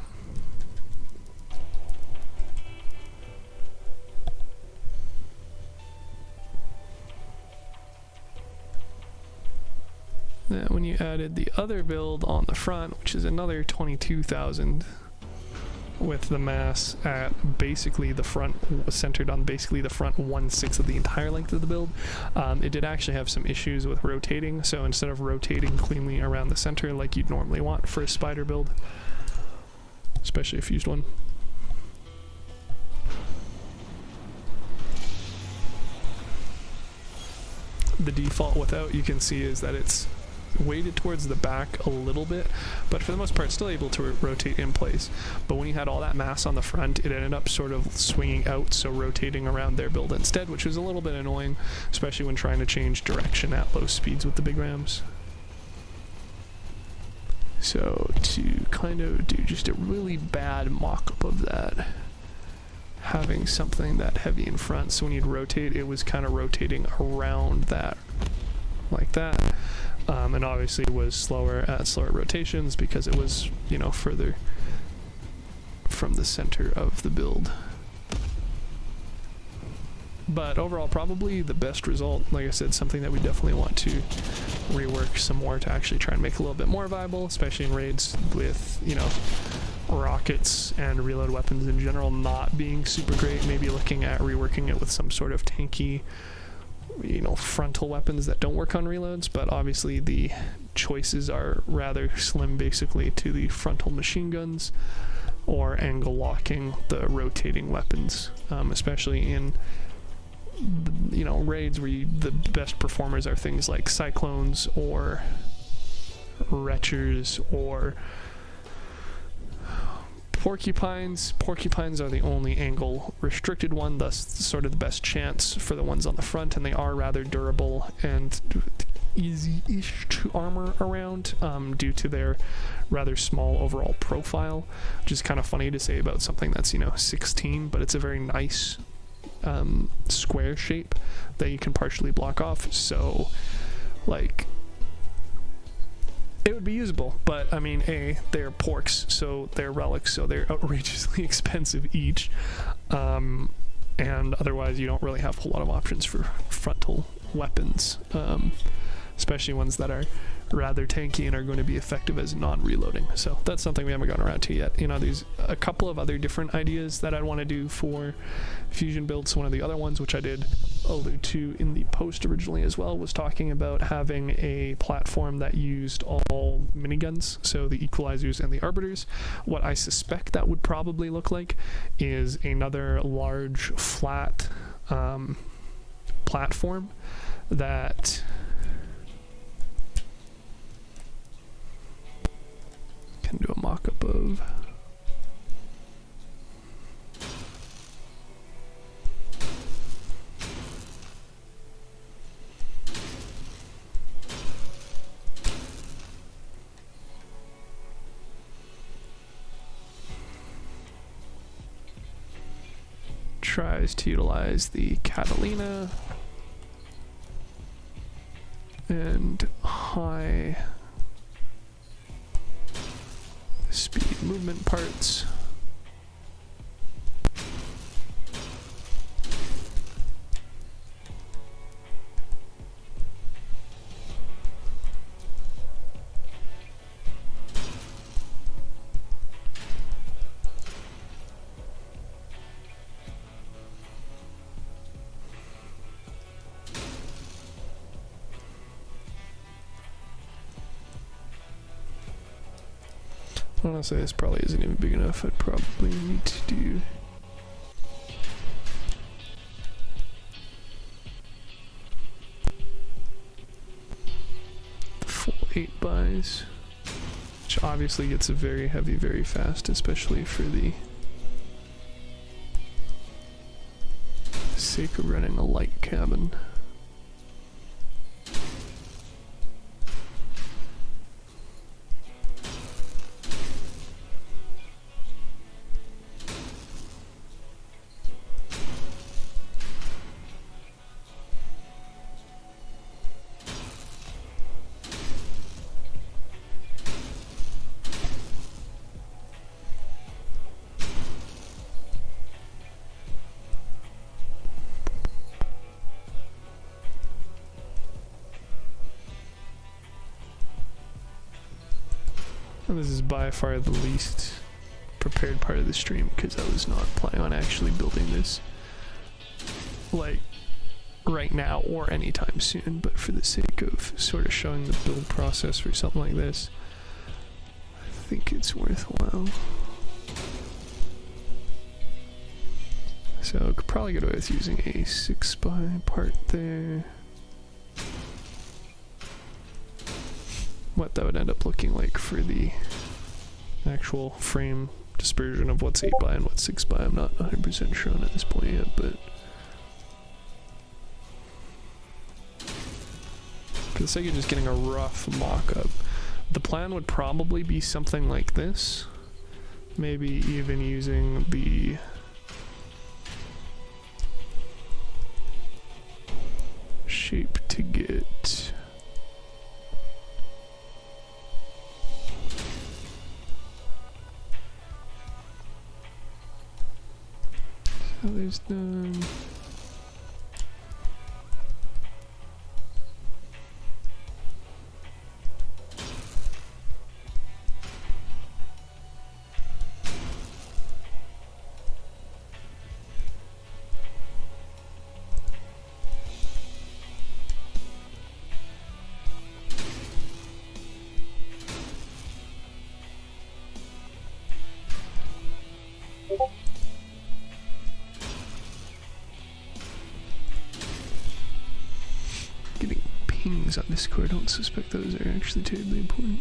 Then when you added the other build on the front, which is another 22,000, with the mass at basically the front, centered on basically the front 1/6 of the entire length of the build, it did actually have some issues with rotating. So instead of rotating cleanly around the center like you'd normally want for a spider build, especially a fused one, the default without, you can see, is that it's weighted towards the back a little bit, but for the most part still able to rotate in place. But when you had all that mass on the front, it ended up sort of swinging out, so rotating around their build instead, which was a little bit annoying, especially when trying to change direction at low speeds with the big rams. So to kind of do just a really bad mock-up of that, having something that heavy in front, so when you'd rotate, it was kind of rotating around that like that. And obviously was slower at slower rotations because it was, you know, further from the center of the build. But overall, probably the best result. Like I said, something that we definitely want to rework some more to actually try and make a little bit more viable, especially in raids with, you know, rockets and reload weapons in general not being super great. Maybe looking at reworking it with some sort of tanky, you know, frontal weapons that don't work on reloads, but obviously the choices are rather slim basically to the frontal machine guns or angle locking the rotating weapons, especially in, you know, raids where the best performers are things like cyclones or retchers or porcupines. Porcupines are the only angle restricted one, thus sort of the best chance for the ones on the front, and they are rather durable and easy-ish to armor around due to their rather small overall profile, which is kind of funny to say about something that's, you know, 16, but it's a very nice square shape that you can partially block off, so like it would be usable. But I mean, they're porks, so they're relics, so they're outrageously expensive each, and otherwise you don't really have a whole lot of options for frontal weapons, especially ones that are rather tanky and are going to be effective as non-reloading. So that's something we haven't gotten around to yet. You know, there's a couple of other different ideas that I want to do for fusion builds. One of the other ones, which I did allude to in the post originally as well, was talking about having a platform that used all miniguns, so the equalizers and the arbiters. What I suspect that would probably look like is another large flat platform that can do a mock-up of. Tries to utilize the Catalina and high speed movement parts. Honestly, this probably isn't even big enough. I'd probably need to do the full 8x, which obviously gets very heavy very fast, especially for the sake of running a light cabin. And this is by far the least prepared part of the stream, because I was not planning on actually building this like right now or anytime soon, but for the sake of sort of showing the build process for something like this, I think it's worthwhile. So I could probably get away with using a 6x part there. What that would end up looking like for the actual frame dispersion of what's 8x and what's 6x, I'm not 100% sure on at this point yet, but for the sake of just getting a rough mock-up, the plan would probably be something like this, maybe even using the shape to get others done. On Discord, I don't suspect those are actually terribly important.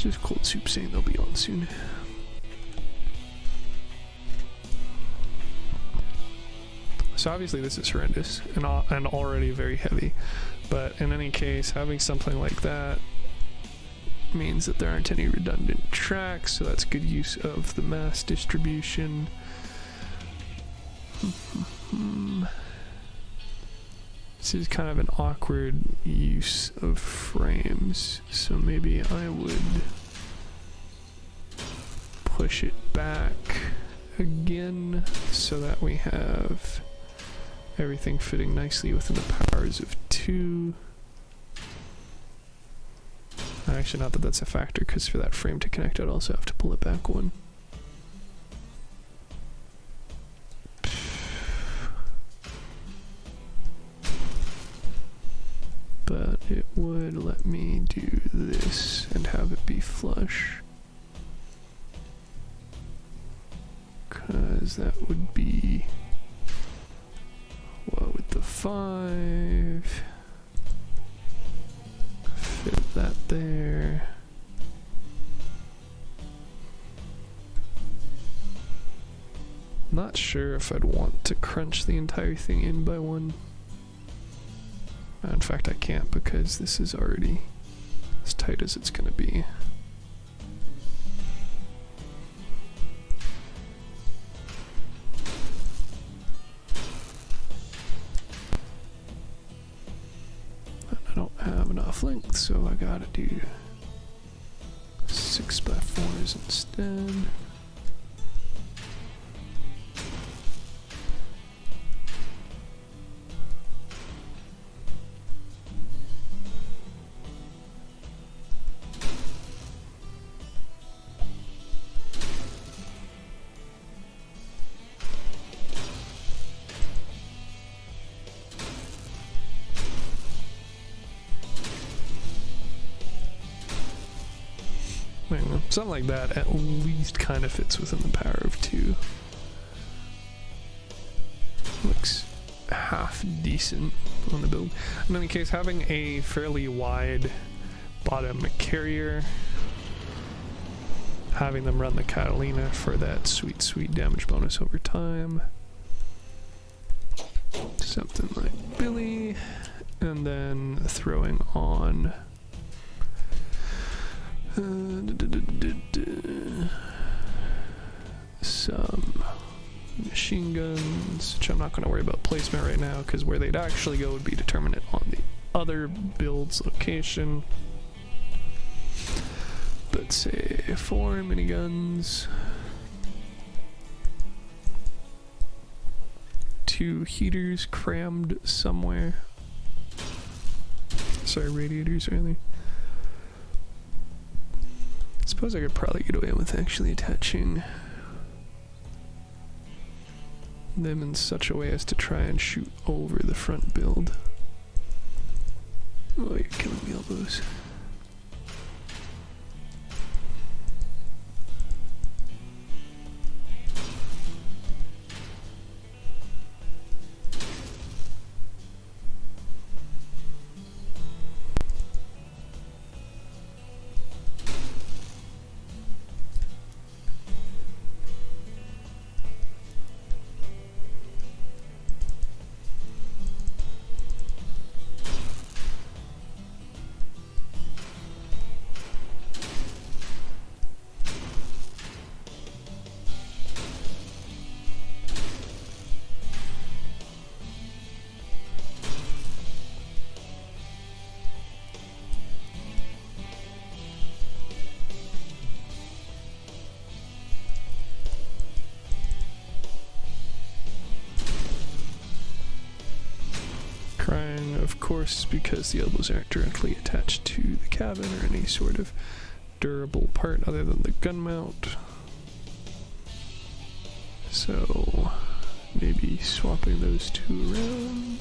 Just Cold Soup saying they'll be on soon. So obviously this is horrendous and already very heavy, but in any case, having something like that means that there aren't any redundant tracks, so that's good use of the mass distribution. This is kind of an awkward use of frames, so maybe I would push it back again so that we have everything fitting nicely within the powers of 2. Actually, not that that's a factor, because for that frame to connect, I'd also have to pull it back 1. But it would let me do this and have it be flush. Because that would be, what, with the 5, fit that there. Not sure if I'd want to crunch the entire thing in by 1. In fact, I can't, because this is already as tight as it's going to be. And I don't have enough length, so I gotta do 6x4s instead. Something like that at least kind of fits within the power of 2. Looks half decent on the build. In any case, having a fairly wide bottom carrier, having them run the Catalina for that sweet damage bonus over time. Something like Billy, and then throwing on some machine guns, which I'm not going to worry about placement right now, because where they'd actually go would be determined on the other build's location. But say 4 miniguns, 2 heaters crammed somewhere. Sorry, radiators really. I suppose I could probably get away with actually attaching them in such a way as to try and shoot over the front build. Oh, you're killing me, elbows. Of course, because the elbows aren't directly attached to the cabin or any sort of durable part other than the gun mount. So maybe swapping those 2 around.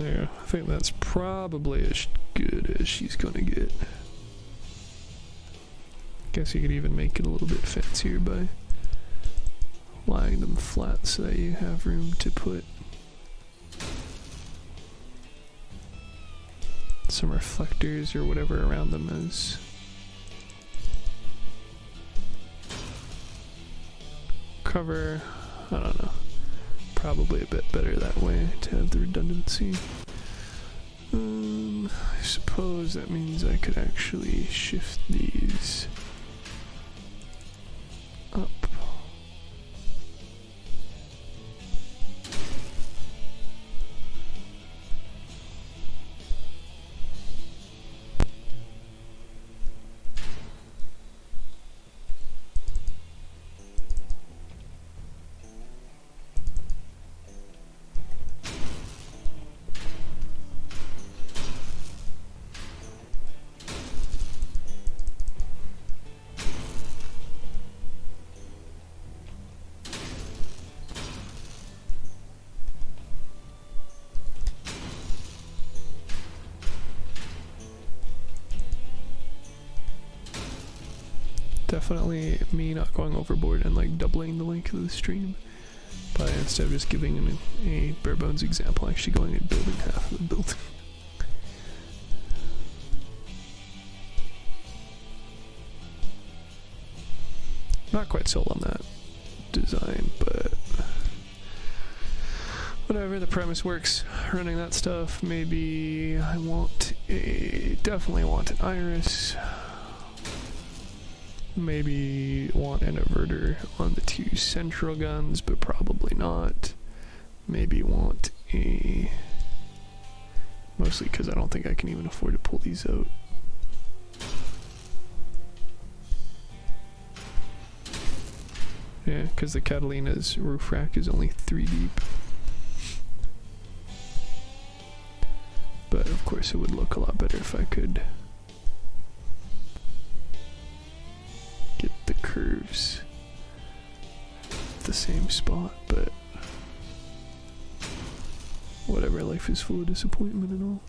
Yeah, I think that's probably as good as she's gonna get. Guess you could even make it a little bit fancier by lying them flat so that you have room to put some reflectors or whatever around them as cover. I don't know. Probably a bit better that way to have the redundancy. I suppose that means I could actually shift these up. Definitely me not going overboard and like doubling the length of the stream, but instead of just giving a bare bones example, actually going and building half of the building. Not quite sold on that design, but whatever, the premise works. Running that stuff, maybe I definitely want an iris. Maybe want an averter on the two central guns, but probably not. Maybe want mostly because I don't think I can even afford to pull these out. Yeah, because the Catalina's roof rack is only 3 deep. But of course it would look a lot better if I could get the curves at the same spot, but whatever, life is full of disappointment and all.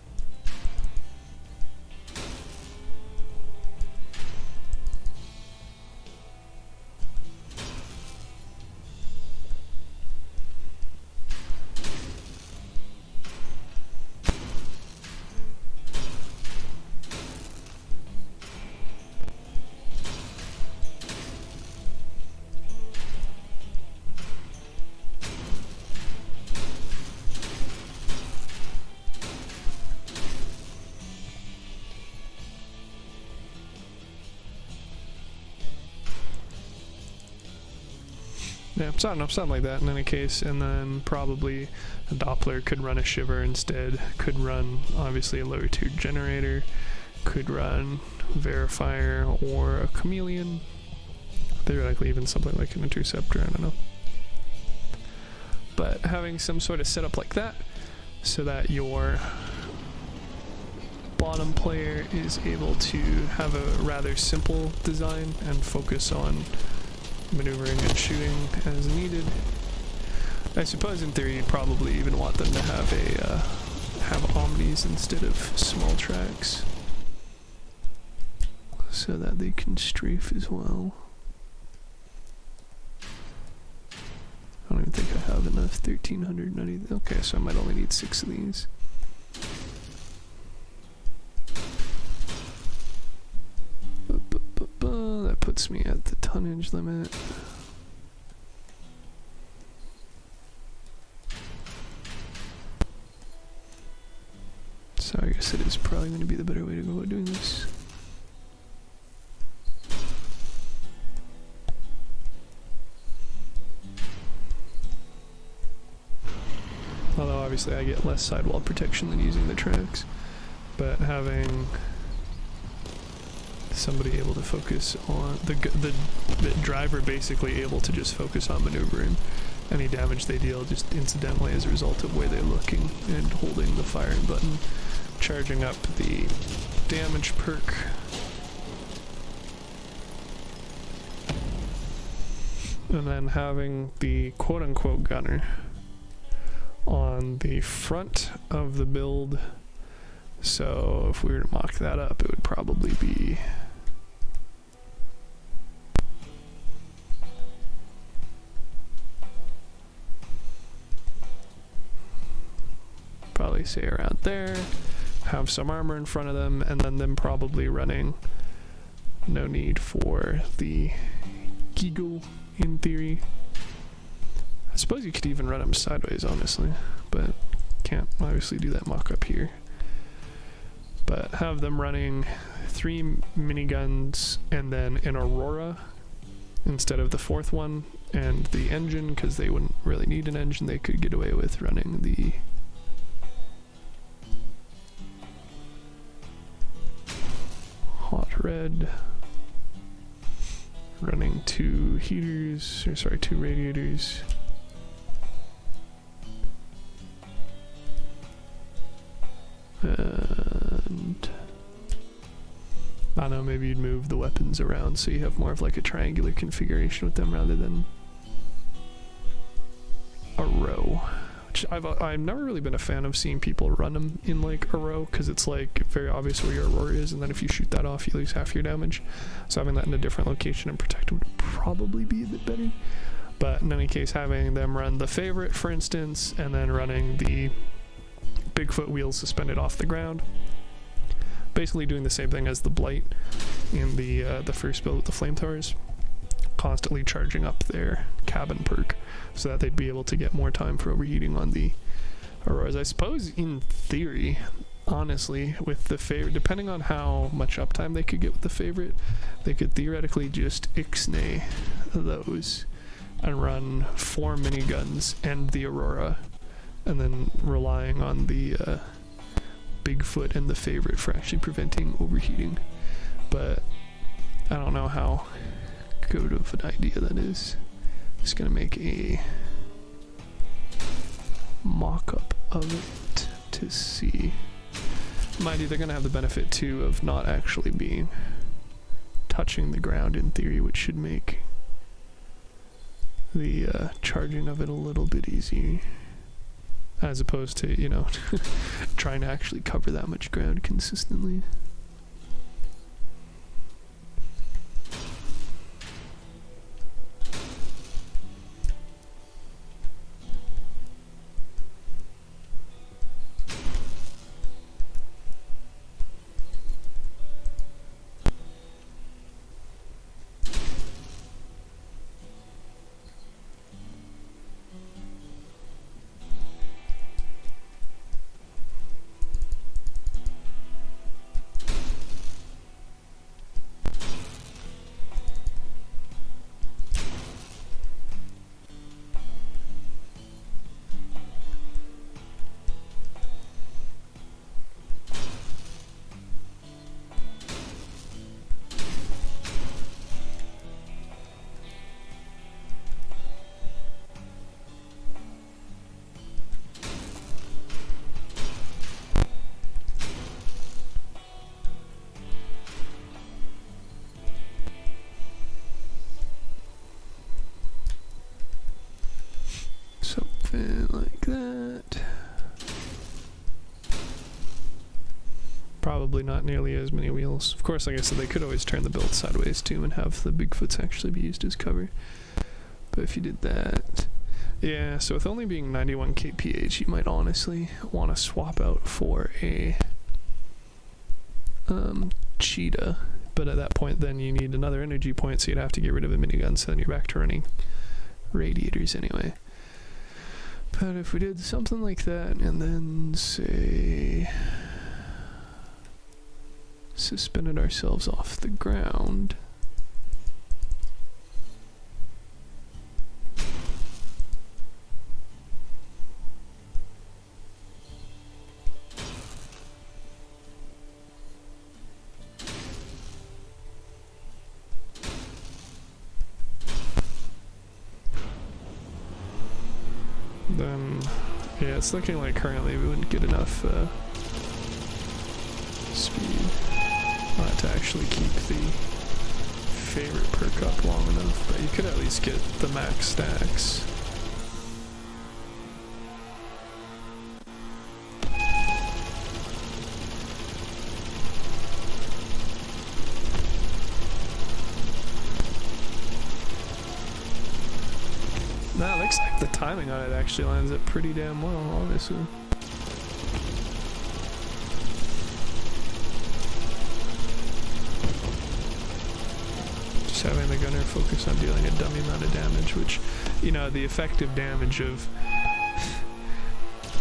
Yeah, something like that in any case, and then probably a Doppler could run a shiver instead, could run obviously a lower tier generator, could run verifier or a chameleon, theoretically even something like an interceptor, I don't know. But having some sort of setup like that, so that your bottom player is able to have a rather simple design and focus on maneuvering and shooting as needed. I suppose in theory you'd probably even want them to have have omnis instead of small tracks, so that they can strafe as well. I don't even think I have enough 1300. Not even, okay, so I might only need 6 of these. That puts me at the tonnage limit. So I guess it is probably going to be the better way to go about doing this. Although obviously I get less sidewall protection than using the tracks, but having somebody able to focus on the driver, basically able to just focus on maneuvering. Any damage they deal just incidentally as a result of where they're looking and holding the firing button, charging up the damage perk. And then having the quote-unquote gunner on on the front of the build. So if we were to mock that up, it would probably be say around there, have some armor in front of them, and then them probably running, no need for the Giggle in theory. I suppose you could even run them sideways, honestly, but can't obviously do that mock-up here. But have them running 3 miniguns and then an Aurora instead of the 4th one, and the engine, because they wouldn't really need an engine. They could get away with running the Hot Red, running 2 heaters, or sorry, 2 radiators. And I don't know, maybe you'd move the weapons around so you have more of like a triangular configuration with them rather than a row. Which I've never really been a fan of seeing people run them in like a row, because it's like very obvious where your Aurora is, and then if you shoot that off you lose half your damage. So having that in a different location and protected would probably be a bit better. But in any case, having them run the Favorite, for instance, and then running the Bigfoot wheels suspended off the ground, basically doing the same thing as the Blight in the first build with the flamethrowers, constantly charging up their cabin perk so that they'd be able to get more time for overheating on the Auroras. I suppose in theory, honestly, with the Favorite, depending on how much uptime they could get with the Favorite, they could theoretically just ixnay those and run 4 miniguns and the Aurora, and then relying on the Bigfoot and the Favorite for actually preventing overheating. But I don't know how good of an idea that is. Just gonna make a mock-up of it to see. Mind you, they're gonna have the benefit too of not actually being touching the ground in theory, which should make the charging of it a little bit easier, as opposed to, you know, trying to actually cover that much ground consistently. Like that. Probably not nearly as many wheels. Of course, like I said, they could always turn the build sideways too and have the Bigfoots actually be used as cover. But if you did that, yeah, so with only being 91 kph, you might honestly want to swap out for a Cheetah. But at that point, then you need another energy point, so you'd have to get rid of a minigun, so then you're back to running radiators anyway. But if we did something like that, and then, say, suspended ourselves off the ground, then, yeah, it's looking like currently we wouldn't get enough speed to actually keep the Favorite perk up long enough, but you could at least get the max stacks. looks like the timing on it actually lines up pretty damn well, honestly. Just having the gunner focus on dealing a dummy amount of damage, which, you know, the effective damage of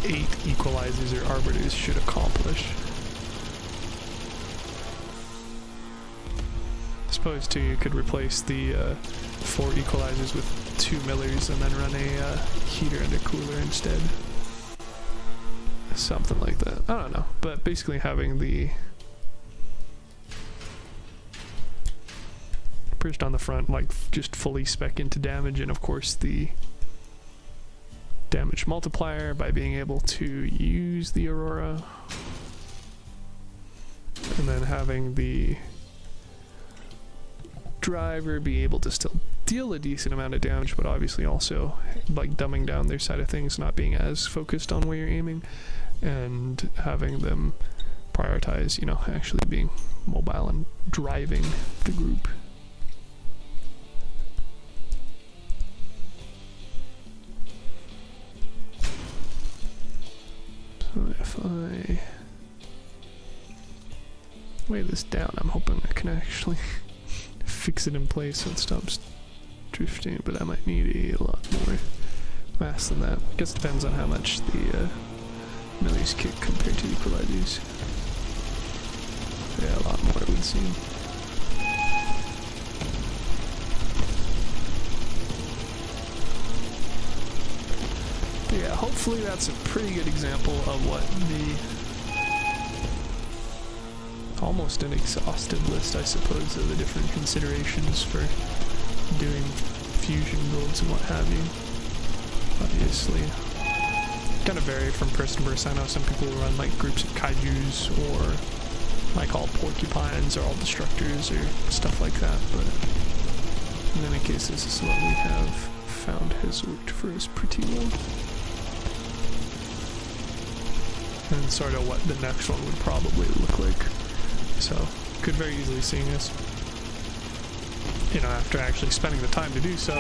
8 equalizers or arbiters should accomplish. I suppose too you could replace the 4 equalizers with 2 millers and then run a heater and a cooler instead. Something like that. I don't know. But basically having the burst on the front, like, just fully spec into damage, and of course the damage multiplier by being able to use the Aurora, and then having the driver be able to still deal a decent amount of damage, but obviously also like dumbing down their side of things, not being as focused on where you're aiming, and having them prioritize, you know, actually being mobile and driving the group. So if I weigh this down, I'm hoping I can actually fix it in place so it stops drifting, but I might need a lot more mass than that. I guess it depends on how much the millies kick compared to equalizers. Yeah, a lot more it would seem. But yeah, hopefully that's a pretty good example of what the almost an exhaustive list, I suppose, of the different considerations for doing fusion builds and what have you. Obviously, kind of vary from person to person. I know some people will run like groups of kaijus, or like all porcupines, or all destructors, or stuff like that, but in many cases this is what we have found has worked for us pretty well. And sort of what the next one would probably look like. So, could very easily seeing us, you know, after actually spending the time to do so,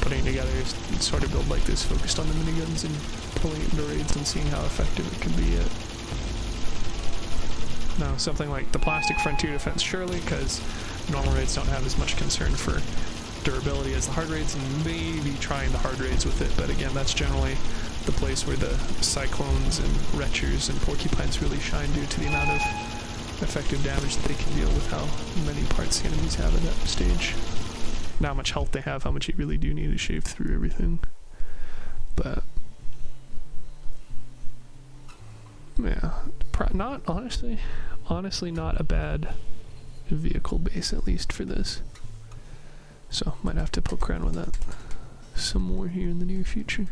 putting together a sort of build like this focused on the miniguns and pulling it into raids and seeing how effective it can be at. Now, something like the plastic frontier defense, surely, because normal raids don't have as much concern for durability as the hard raids, and maybe trying the hard raids with it, but again, that's generally the place where the cyclones and retchers and porcupines really shine due to the amount of effective damage that they can deal with, how many parts the enemies have at that stage, and how much health they have, how much you really do need to shave through everything. But yeah, not honestly not a bad vehicle base, at least for this. So might have to poke around with that some more here in the near future.